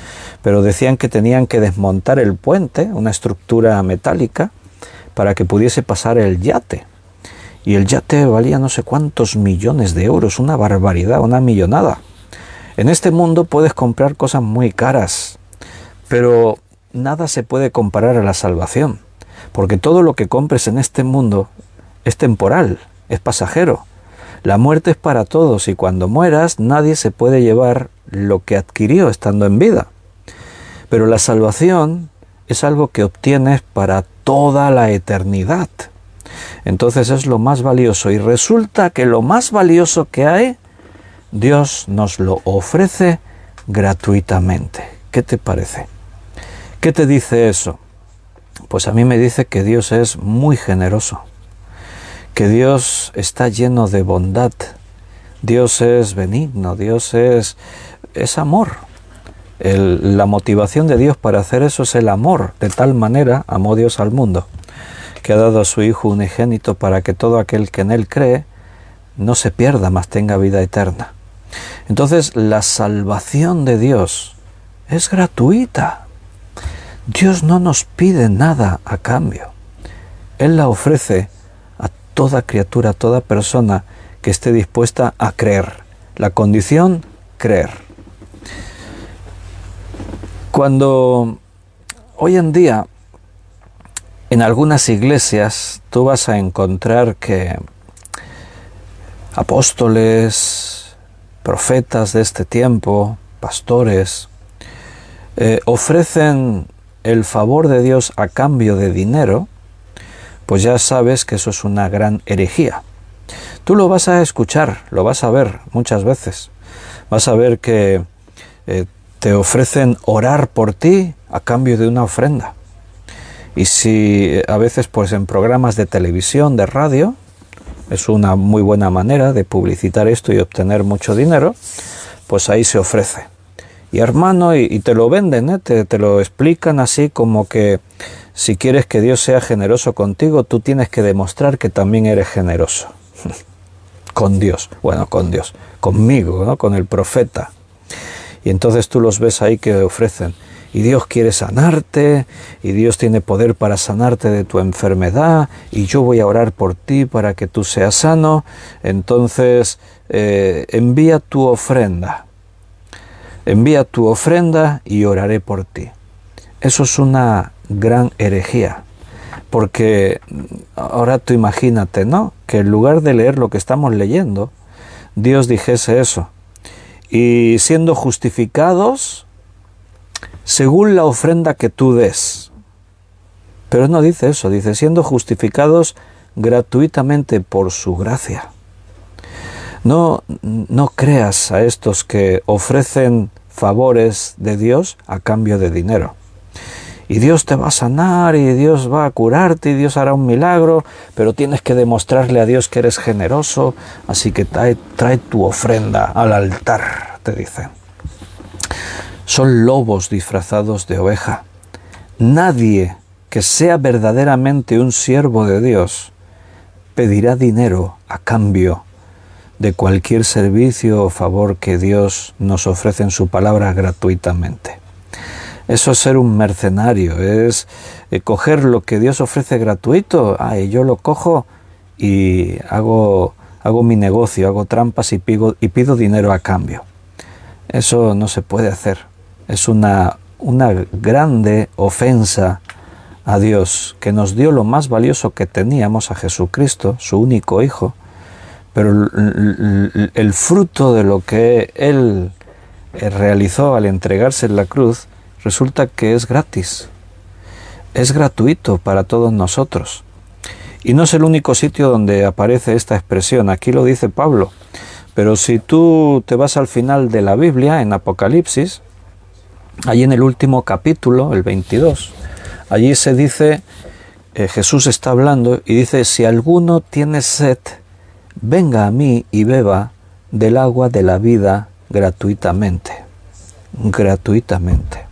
Pero decían que tenían que desmontar el puente, una estructura metálica, para que pudiese pasar el yate. Y el yate valía no sé cuántos millones de euros, una barbaridad, una millonada. En este mundo puedes comprar cosas muy caras, pero nada se puede comparar a la salvación, porque todo lo que compres en este mundo es temporal, es pasajero. La muerte es para todos y cuando mueras nadie se puede llevar lo que adquirió estando en vida. Pero la salvación es algo que obtienes para toda la eternidad. Entonces es lo más valioso y resulta que lo más valioso que hay, Dios nos lo ofrece gratuitamente. ¿Qué te parece? ¿Qué te dice eso? Pues a mí me dice que Dios es muy generoso, que Dios está lleno de bondad, Dios es benigno, Dios es amor. La motivación de Dios para hacer eso es el amor. De tal manera amó Dios al mundo, que ha dado a su Hijo unigénito para que todo aquel que en Él cree no se pierda, mas tenga vida eterna. Entonces la salvación de Dios es gratuita. Dios no nos pide nada a cambio. Él la ofrece a toda criatura, a toda persona que esté dispuesta a creer. La condición, creer. Cuando hoy en día en algunas iglesias tú vas a encontrar que apóstoles, profetas de este tiempo, pastores, ofrecen el favor de Dios a cambio de dinero, pues ya sabes que eso es una gran herejía. Tú lo vas a escuchar, lo vas a ver muchas veces. Vas a ver que te ofrecen orar por ti a cambio de una ofrenda. Y si a veces pues en programas de televisión, de radio, es una muy buena manera de publicitar esto y obtener mucho dinero, pues ahí se ofrece. Y hermano, y te lo venden, te lo explican así como que si quieres que Dios sea generoso contigo, tú tienes que demostrar que también eres generoso. Con Dios, conmigo, ¿no? Con el profeta. Y entonces tú los ves ahí que ofrecen. Y Dios quiere sanarte, y Dios tiene poder para sanarte de tu enfermedad, y yo voy a orar por ti para que tú seas sano. Entonces envía tu ofrenda y oraré por ti. Eso es una gran herejía. Porque ahora tú imagínate, ¿no? Que en lugar de leer lo que estamos leyendo, Dios dijese eso. Y siendo justificados según la ofrenda que tú des. Pero no dice eso, dice siendo justificados gratuitamente por su gracia. No creas a estos que ofrecen favores de Dios a cambio de dinero. Y Dios te va a sanar, y Dios va a curarte, y Dios hará un milagro, pero tienes que demostrarle a Dios que eres generoso, así que trae tu ofrenda al altar, te dicen. Son lobos disfrazados de oveja. Nadie que sea verdaderamente un siervo de Dios pedirá dinero a cambio de cualquier servicio o favor que Dios nos ofrece en su palabra gratuitamente. Eso es ser un mercenario, es coger lo que Dios ofrece gratuito, y yo lo cojo y hago mi negocio, hago trampas y pido dinero a cambio. Eso no se puede hacer. Es una grande ofensa a Dios, que nos dio lo más valioso que teníamos, a Jesucristo, su único Hijo, pero el fruto de lo que Él realizó al entregarse en la cruz, resulta que es gratis, es gratuito para todos nosotros. Y no es el único sitio donde aparece esta expresión, aquí lo dice Pablo, pero si tú te vas al final de la Biblia, en Apocalipsis, allí en el último capítulo, el 22, allí se dice, Jesús está hablando y dice, si alguno tiene sed, venga a mí y beba del agua de la vida gratuitamente. Gratuitamente.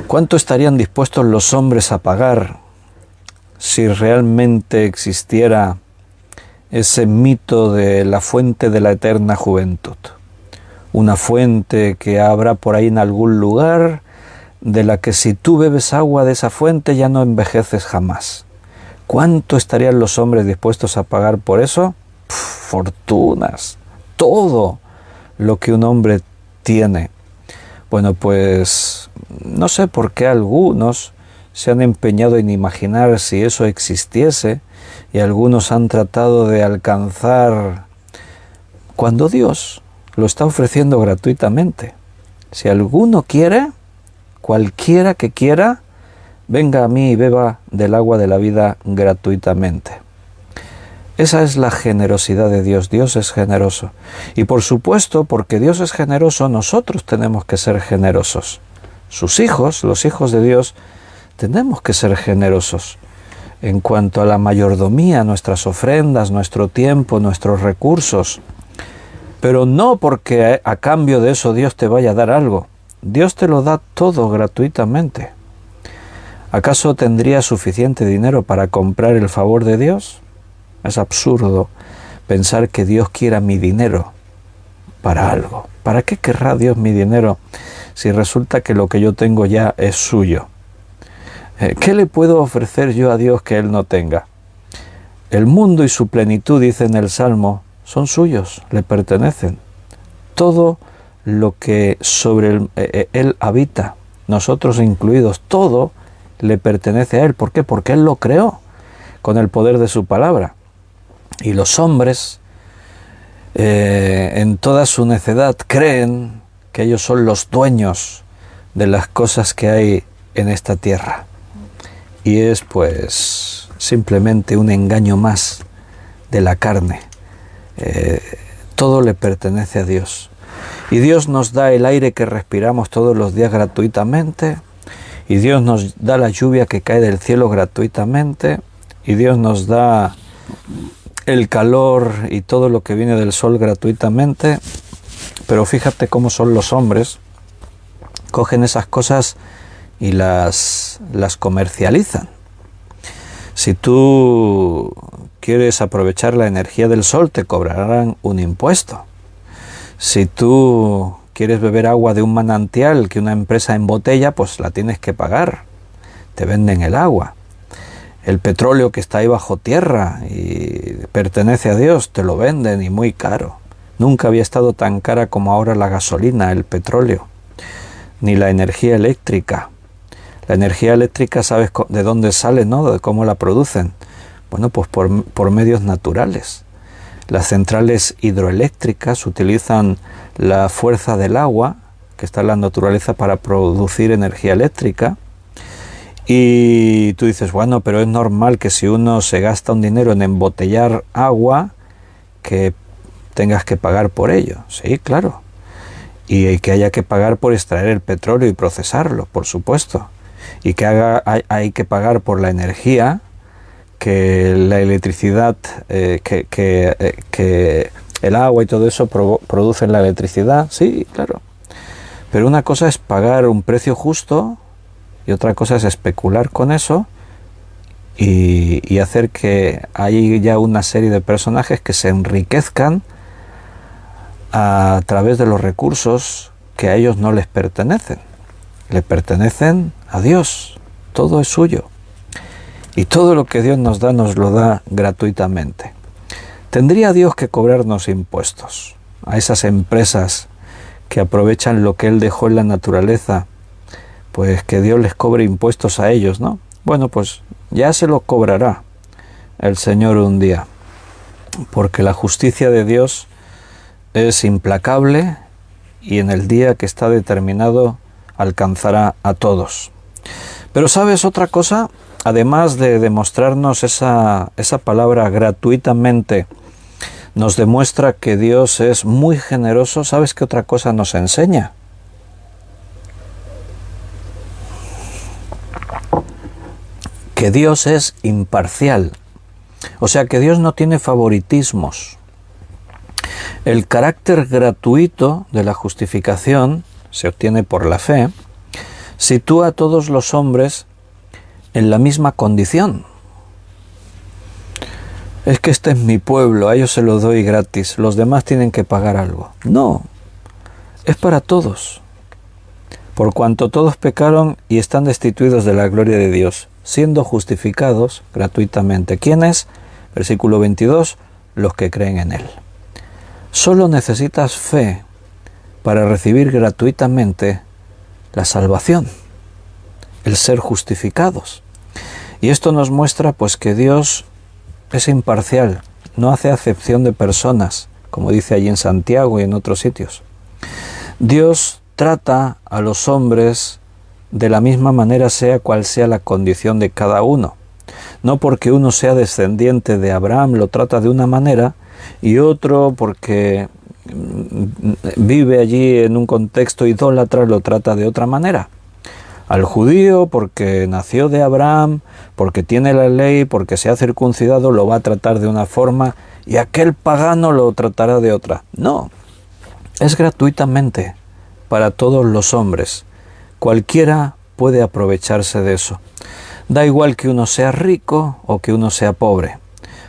¿Cuánto estarían dispuestos los hombres a pagar si realmente existiera ese mito de la fuente de la eterna juventud? Una fuente que habrá por ahí en algún lugar, de la que si tú bebes agua de esa fuente ya no envejeces jamás. ¿Cuánto estarían los hombres dispuestos a pagar por eso? Fortunas. Todo lo que un hombre tiene. Bueno, pues no sé por qué algunos se han empeñado en imaginar si eso existiese, y algunos han tratado de alcanzar cuando Dios lo está ofreciendo gratuitamente. Si alguno quiere, cualquiera que quiera, venga a mí y beba del agua de la vida gratuitamente. Esa es la generosidad de Dios. Dios es generoso. Y por supuesto, porque Dios es generoso, nosotros tenemos que ser generosos. Sus hijos, los hijos de Dios, tenemos que ser generosos. En cuanto a la mayordomía, nuestras ofrendas, nuestro tiempo, nuestros recursos. Pero no porque a cambio de eso Dios te vaya a dar algo. Dios te lo da todo gratuitamente. ¿Acaso tendrías suficiente dinero para comprar el favor de Dios? Es absurdo pensar que Dios quiera mi dinero para algo. ¿Para qué querrá Dios mi dinero si resulta que lo que yo tengo ya es suyo? ¿Qué le puedo ofrecer yo a Dios que Él no tenga? El mundo y su plenitud, dice en el Salmo, son suyos, le pertenecen. Todo lo que sobre Él habita, nosotros incluidos, todo le pertenece a Él. ¿Por qué? Porque Él lo creó con el poder de su palabra. Y los hombres, en toda su necedad, creen que ellos son los dueños de las cosas que hay en esta tierra. Y es pues simplemente un engaño más de la carne. Todo le pertenece a Dios. Y Dios nos da el aire que respiramos todos los días gratuitamente. Y Dios nos da la lluvia que cae del cielo gratuitamente. Y Dios nos da el calor y todo lo que viene del sol gratuitamente. Pero fíjate cómo son los hombres. Cogen esas cosas y las comercializan. Si tú quieres aprovechar la energía del sol, te cobrarán un impuesto. Si tú quieres beber agua de un manantial que una empresa embotella, pues la tienes que pagar. Te venden el agua. El petróleo que está ahí bajo tierra y pertenece a Dios, te lo venden y muy caro. Nunca había estado tan cara como ahora la gasolina, el petróleo, ni la energía eléctrica. La energía eléctrica, ¿sabes de dónde sale, no? De cómo la producen. Bueno, pues por medios naturales. Las centrales hidroeléctricas utilizan la fuerza del agua, que está en la naturaleza, para producir energía eléctrica. Y tú dices, bueno, pero es normal que si uno se gasta un dinero en embotellar agua, que tengas que pagar por ello. Sí, claro. Y que haya que pagar por extraer el petróleo y procesarlo, por supuesto. Y que hay que pagar por la energía, que la electricidad, que el agua y todo eso producen la electricidad. Sí, claro. Pero una cosa es pagar un precio justo y otra cosa es especular con eso y hacer que hay ya una serie de personajes que se enriquezcan a través de los recursos que a ellos no les pertenecen. Le pertenecen a Dios. Todo es suyo. Y todo lo que Dios nos lo da gratuitamente. ¿Tendría Dios que cobrarnos impuestos a esas empresas que aprovechan lo que Él dejó en la naturaleza? Pues que Dios les cobre impuestos a ellos, ¿no? Bueno, pues ya se lo cobrará el Señor un día. Porque la justicia de Dios es implacable y en el día que está determinado alcanzará a todos. Pero ¿sabes otra cosa? Además de demostrarnos esa palabra gratuitamente, nos demuestra que Dios es muy generoso. ¿Sabes qué otra cosa nos enseña? Que Dios es imparcial. O sea, que Dios no tiene favoritismos. El carácter gratuito de la justificación se obtiene por la fe, sitúa a todos los hombres en la misma condición. Es que este es mi pueblo, a ellos se lo doy gratis, los demás tienen que pagar algo. No, es para todos. Por cuanto todos pecaron y están destituidos de la gloria de Dios, siendo justificados gratuitamente. ¿Quiénes? Versículo 22, los que creen en Él. Solo necesitas fe para recibir gratuitamente la salvación, el ser justificados. Y esto nos muestra pues que Dios es imparcial, no hace acepción de personas, como dice allí en Santiago y en otros sitios. Dios trata a los hombres de la misma manera, sea cual sea la condición de cada uno. No porque uno sea descendiente de Abraham lo trata de una manera y otro porque vive allí en un contexto idólatra lo trata de otra manera. Al judío porque nació de Abraham, porque tiene la ley, porque se ha circuncidado, lo va a tratar de una forma y aquel pagano lo tratará de otra. No, es gratuitamente para todos los hombres. Cualquiera puede aprovecharse de eso. Da igual que uno sea rico o que uno sea pobre,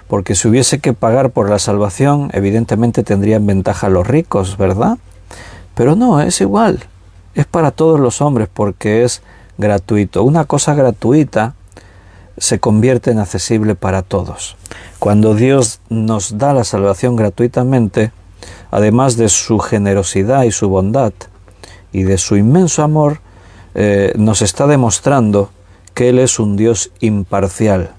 porque si hubiese que pagar por la salvación, evidentemente tendrían ventaja los ricos, ¿verdad? Pero no, es igual. Es para todos los hombres porque es gratuito. Una cosa gratuita se convierte en accesible para todos. Cuando Dios nos da la salvación gratuitamente, además de su generosidad y su bondad y de su inmenso amor, nos está demostrando que Él es un Dios imparcial.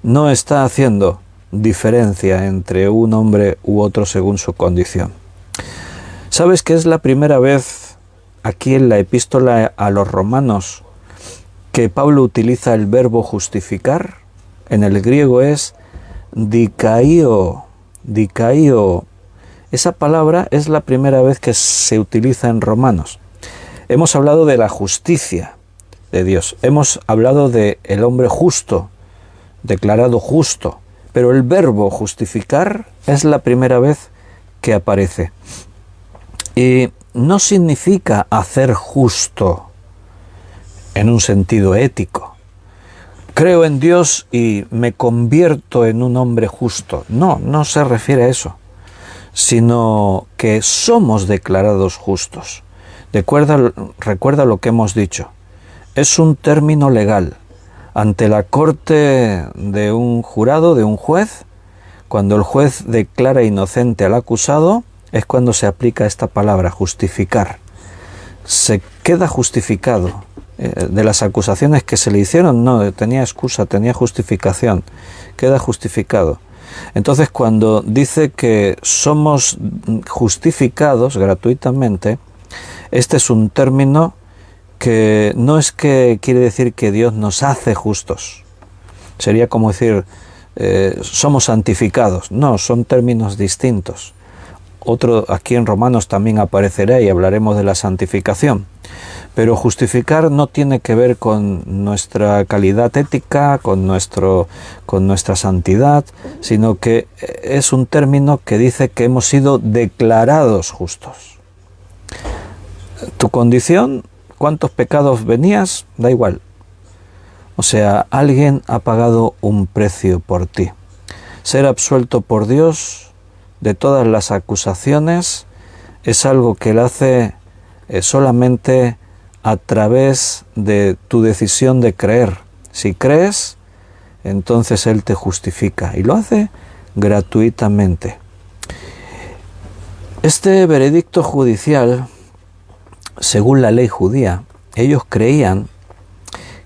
No está haciendo diferencia entre un hombre u otro según su condición. ¿Sabes que es la primera vez aquí en la epístola a los romanos que Pablo utiliza el verbo justificar? En el griego es dikaio. Esa palabra es la primera vez que se utiliza en Romanos. Hemos hablado de la justicia de Dios, hemos hablado de el hombre justo, declarado justo, pero el verbo justificar es la primera vez que aparece. Y no significa hacer justo en un sentido ético. Creo en Dios y me convierto en un hombre justo. No, no se refiere a eso, sino que somos declarados justos. Recuerda lo que hemos dicho. Es un término legal. Ante la corte de un jurado, de un juez, cuando el juez declara inocente al acusado, es cuando se aplica esta palabra, justificar. Se queda justificado. De las acusaciones que se le hicieron, no tenía excusa, tenía justificación. Queda justificado. Entonces, cuando dice que somos justificados gratuitamente, este es un término que no es que quiere decir que Dios nos hace justos. Sería como decir, somos santificados. No, son términos distintos. Otro aquí en Romanos también aparecerá y hablaremos de la santificación. Pero justificar no tiene que ver con nuestra calidad ética, con nuestra santidad, sino que es un término que dice que hemos sido declarados justos. Tu condición, cuántos pecados venías, da igual. O sea, alguien ha pagado un precio por ti. Ser absuelto por Dios de todas las acusaciones es algo que Él hace solamente a través de tu decisión de creer. Si crees, entonces Él te justifica y lo hace gratuitamente. Este veredicto judicial, según la ley judía, ellos creían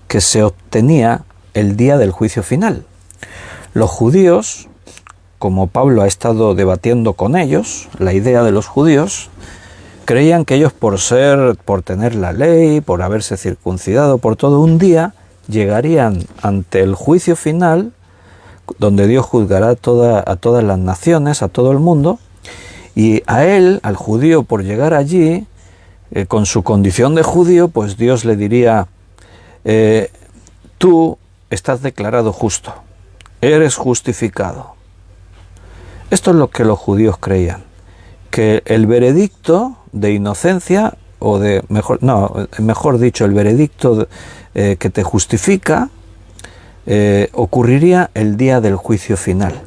que se obtenía el día del juicio final. Los judíos, como Pablo ha estado debatiendo con ellos, la idea de los judíos, creían que ellos por tener la ley, por haberse circuncidado, por todo, un día llegarían ante el juicio final, donde Dios juzgará a todas las naciones, a todo el mundo, y a él, al judío, por llegar allí, con su condición de judío, pues Dios le diría, tú estás declarado justo, eres justificado. Esto es lo que los judíos creían, que el veredicto de inocencia, mejor dicho, el veredicto que te justifica, ocurriría el día del juicio final.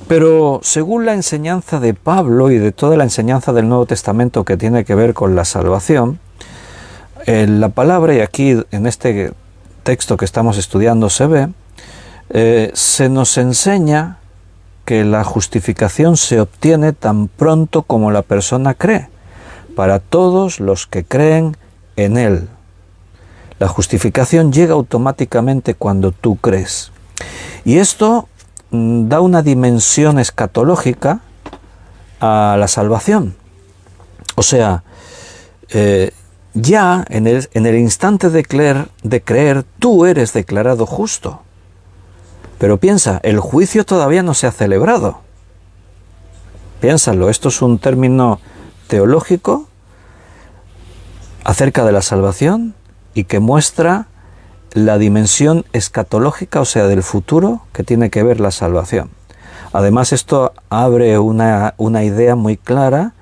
Pero según la enseñanza de Pablo y de toda la enseñanza del Nuevo Testamento que tiene que ver con la salvación, la palabra, y aquí en este texto que estamos estudiando se ve, se nos enseña que la justificación se obtiene tan pronto como la persona cree, para todos los que creen en Él. La justificación llega automáticamente cuando tú crees. Y esto da una dimensión escatológica a la salvación. O sea, ya en el instante de creer, tú eres declarado justo. Pero piensa, el juicio todavía no se ha celebrado. Piénsalo, esto es un término teológico acerca de la salvación y que muestra la dimensión escatológica, o sea, del futuro que tiene que ver la salvación. Además, esto abre una idea muy clara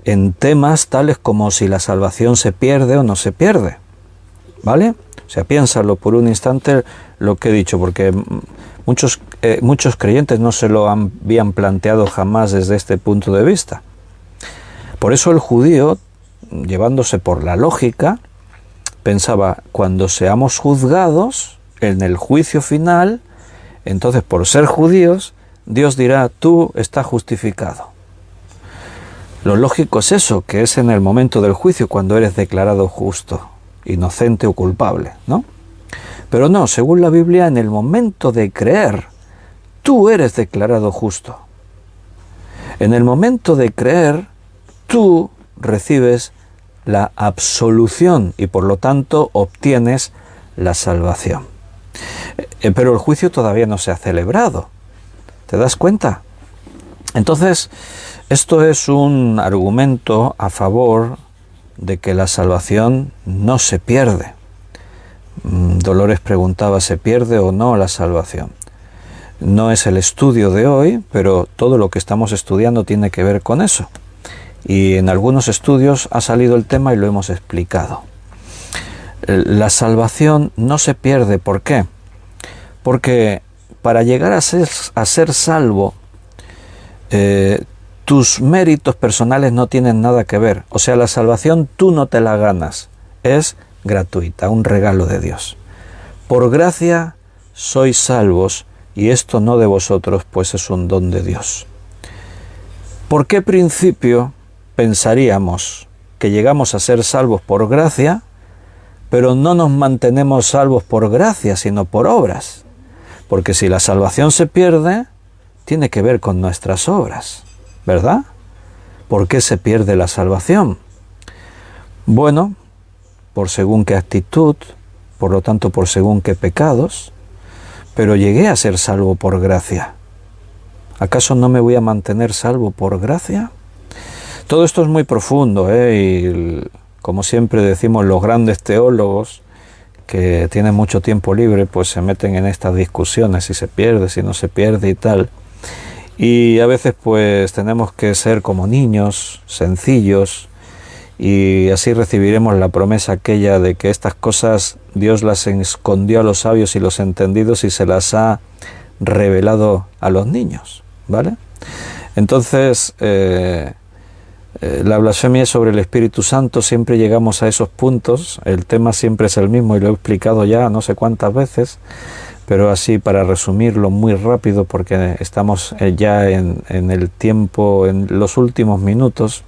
en temas tales como si la salvación se pierde o no se pierde. ¿Vale? O sea, piénsalo por un instante lo que he dicho, porque muchos creyentes no se lo habían planteado jamás desde este punto de vista. Por eso el judío, llevándose por la lógica, pensaba, cuando seamos juzgados en el juicio final, entonces por ser judíos, Dios dirá, tú estás justificado. Lo lógico es eso, que es en el momento del juicio cuando eres declarado justo, inocente o culpable, ¿no? Pero no, según la Biblia, en el momento de creer, tú eres declarado justo. En el momento de creer, tú recibes la absolución y por lo tanto obtienes la salvación. Pero el juicio todavía no se ha celebrado. ¿Te das cuenta? Entonces, esto es un argumento a favor de que la salvación no se pierde. Dolores preguntaba, ¿se pierde o no la salvación? No es el estudio de hoy, pero todo lo que estamos estudiando tiene que ver con eso. Y en algunos estudios ha salido el tema y lo hemos explicado. La salvación no se pierde. ¿Por qué? Porque para llegar a ser salvo, tus méritos personales no tienen nada que ver. O sea, la salvación tú no te la ganas. Es gratuita, un regalo de Dios. Por gracia sois salvos, y esto no de vosotros, pues es un don de Dios. ¿Por qué principio pensaríamos que llegamos a ser salvos por gracia, pero no nos mantenemos salvos por gracia, sino por obras? Porque si la salvación se pierde, tiene que ver con nuestras obras, ¿verdad? ¿Por qué se pierde la salvación? Bueno, por según qué actitud, por lo tanto por según qué pecados, pero llegué a ser salvo por gracia. ¿Acaso no me voy a mantener salvo por gracia? Todo esto es muy profundo, y como siempre decimos los grandes teólogos que tienen mucho tiempo libre, pues se meten en estas discusiones, si se pierde, si no se pierde y tal. Y a veces pues tenemos que ser como niños, sencillos, y así recibiremos la promesa aquella de que estas cosas Dios las escondió a los sabios y los entendidos y se las ha revelado a los niños, ¿vale? Entonces, la blasfemia sobre el Espíritu Santo, siempre llegamos a esos puntos, el tema siempre es el mismo y lo he explicado ya no sé cuántas veces, pero así para resumirlo muy rápido porque estamos ya en el tiempo, en los últimos minutos.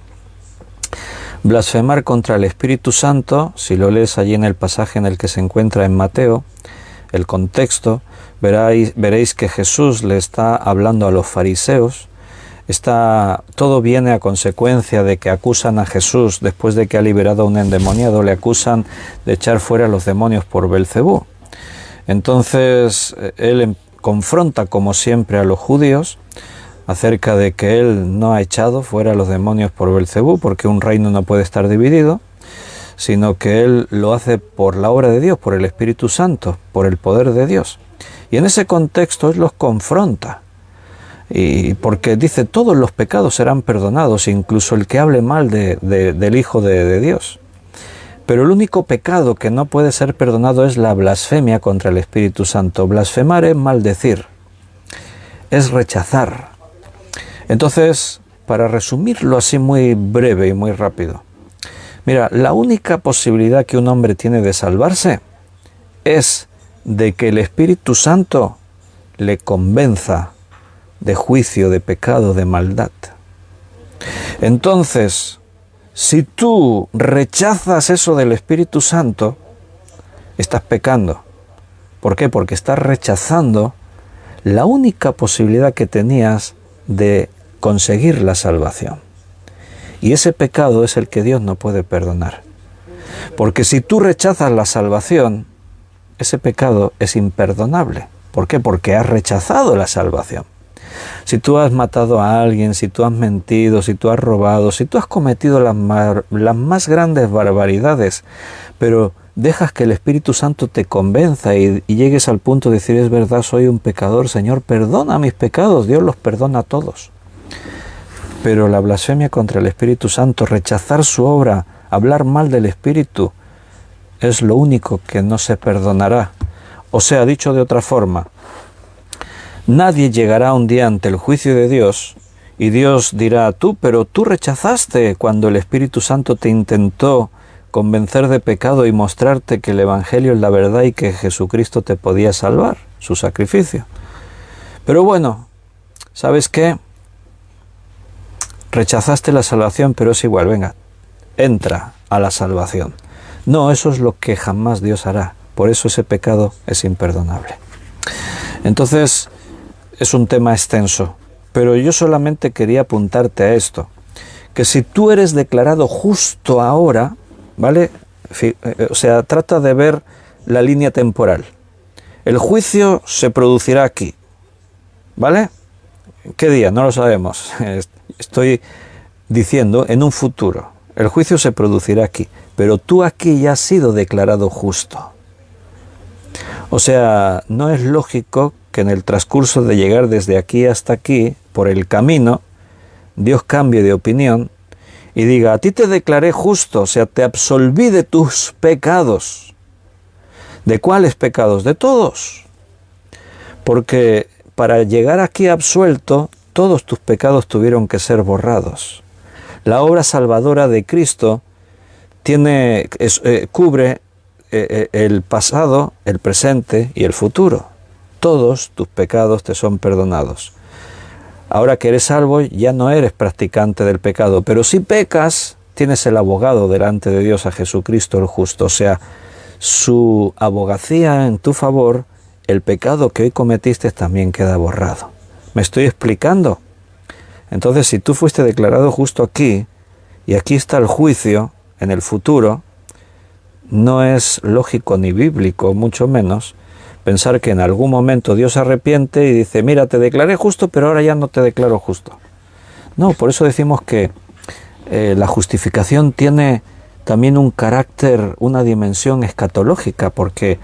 Blasfemar contra el Espíritu Santo, si lo lees allí en el pasaje en el que se encuentra en Mateo, el contexto, veréis que Jesús le está hablando a los fariseos. Todo viene a consecuencia de que acusan a Jesús, después de que ha liberado a un endemoniado, le acusan de echar fuera a los demonios por Belcebú. Entonces él confronta como siempre a los judíos acerca de que él no ha echado fuera a los demonios por Belcebú, porque un reino no puede estar dividido, sino que él lo hace por la obra de Dios, por el Espíritu Santo, por el poder de Dios. Y en ese contexto él los confronta, y porque dice, todos los pecados serán perdonados, incluso el que hable mal del Hijo de Dios. Pero el único pecado que no puede ser perdonado es la blasfemia contra el Espíritu Santo. Blasfemar es maldecir, es rechazar. Entonces, para resumirlo así muy breve y muy rápido, mira, la única posibilidad que un hombre tiene de salvarse es de que el Espíritu Santo le convenza de juicio, de pecado, de maldad. Entonces, si tú rechazas eso del Espíritu Santo, estás pecando. ¿Por qué? Porque estás rechazando la única posibilidad que tenías de conseguir la salvación. Y ese pecado es el que Dios no puede perdonar. Porque si tú rechazas la salvación, ese pecado es imperdonable. ¿Por qué? Porque has rechazado la salvación. Si tú has matado a alguien, si tú has mentido, si tú has robado, si tú has cometido las más grandes barbaridades, pero dejas que el Espíritu Santo te convenza y llegues al punto de decir, es verdad, soy un pecador, Señor, perdona mis pecados, Dios los perdona a todos. Pero la blasfemia contra el Espíritu Santo, rechazar su obra, hablar mal del Espíritu, es lo único que no se perdonará. O sea, dicho de otra forma, nadie llegará un día ante el juicio de Dios y Dios dirá, pero tú rechazaste cuando el Espíritu Santo te intentó convencer de pecado y mostrarte que el Evangelio es la verdad y que Jesucristo te podía salvar, su sacrificio. Pero bueno, ¿sabes qué? Rechazaste la salvación, pero es igual, venga, entra a la salvación. No, eso es lo que jamás Dios hará. Por eso ese pecado es imperdonable. Entonces, es un tema extenso, pero yo solamente quería apuntarte a esto, que si tú eres declarado justo ahora, ¿vale? O sea, trata de ver la línea temporal. El juicio se producirá aquí, ¿vale? ¿Qué día? No lo sabemos. Estoy diciendo en un futuro. El juicio se producirá aquí, pero tú aquí ya has sido declarado justo. O sea, no es lógico que en el transcurso de llegar desde aquí hasta aquí, por el camino, Dios cambie de opinión y diga, a ti te declaré justo, o sea, te absolví de tus pecados. ¿De cuáles pecados? De todos. Porque para llegar aquí absuelto, todos tus pecados tuvieron que ser borrados. La obra salvadora de Cristo cubre el pasado, el presente y el futuro. Todos tus pecados te son perdonados. Ahora que eres salvo, ya no eres practicante del pecado, pero si pecas, tienes el abogado delante de Dios, a Jesucristo el justo. O sea, su abogacía en tu favor, el pecado que hoy cometiste también queda borrado. ¿Me estoy explicando? Entonces, si tú fuiste declarado justo aquí, y aquí está el juicio en el futuro, no es lógico ni bíblico, mucho menos, pensar que en algún momento Dios se arrepiente y dice, mira, te declaré justo, pero ahora ya no te declaro justo. No, por eso decimos que la justificación tiene también un carácter, una dimensión escatológica, porque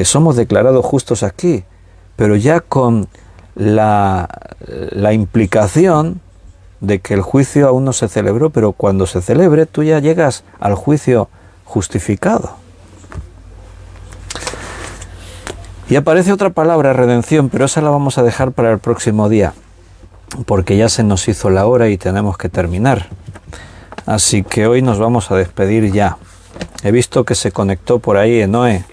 somos declarados justos aquí, pero ya con la implicación de que el juicio aún no se celebró, pero cuando se celebre tú ya llegas al juicio justificado. Y aparece otra palabra, redención, pero esa la vamos a dejar para el próximo día, porque ya se nos hizo la hora y tenemos que terminar. Así que hoy nos vamos a despedir ya. He visto que se conectó por ahí Enoe,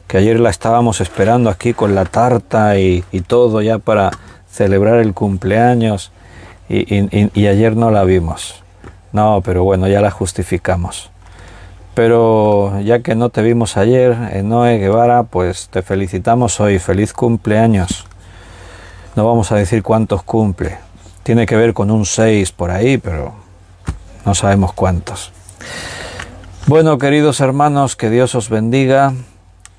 que ayer la estábamos esperando aquí con la tarta y todo ya para celebrar el cumpleaños, y ayer no la vimos. No, pero bueno, ya la justificamos. Pero ya que no te vimos ayer, Enoe Guevara, pues te felicitamos hoy. Feliz cumpleaños. No vamos a decir cuántos cumple. Tiene que ver con un 6 por ahí, pero no sabemos cuántos. Bueno, queridos hermanos, que Dios os bendiga,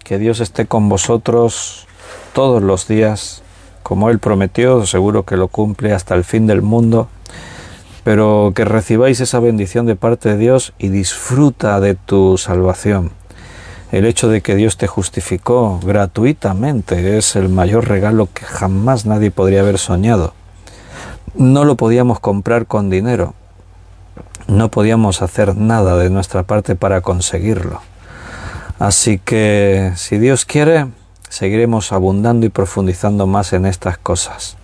que Dios esté con vosotros todos los días, como Él prometió, seguro que lo cumple hasta el fin del mundo. Pero que recibáis esa bendición de parte de Dios y disfruta de tu salvación. El hecho de que Dios te justificó gratuitamente es el mayor regalo que jamás nadie podría haber soñado. No lo podíamos comprar con dinero. No podíamos hacer nada de nuestra parte para conseguirlo. Así que, si Dios quiere, seguiremos abundando y profundizando más en estas cosas.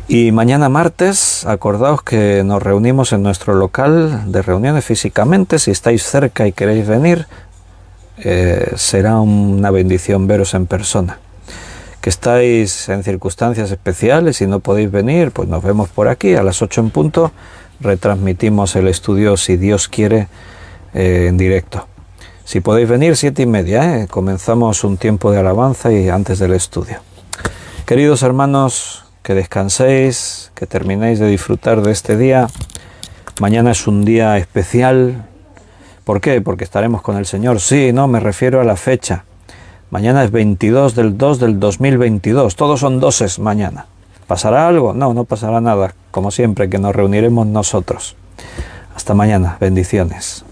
Y mañana martes, acordaos que nos reunimos en nuestro local de reuniones físicamente. Si estáis cerca y queréis venir, será una bendición veros en persona. Que estáis en circunstancias especiales y no podéis venir, pues nos vemos por aquí a las 8 en punto. Retransmitimos el estudio, si Dios quiere, en directo. Si podéis venir, 7:30, comenzamos un tiempo de alabanza y antes del estudio. Queridos hermanos, que descanséis, que terminéis de disfrutar de este día. Mañana es un día especial. ¿Por qué? Porque estaremos con el Señor. Sí, no, me refiero a la fecha. Mañana es 22 del 2 del 2022. Todos son doses mañana. ¿Pasará algo? No, no pasará nada. Como siempre, que nos reuniremos nosotros. Hasta mañana. Bendiciones.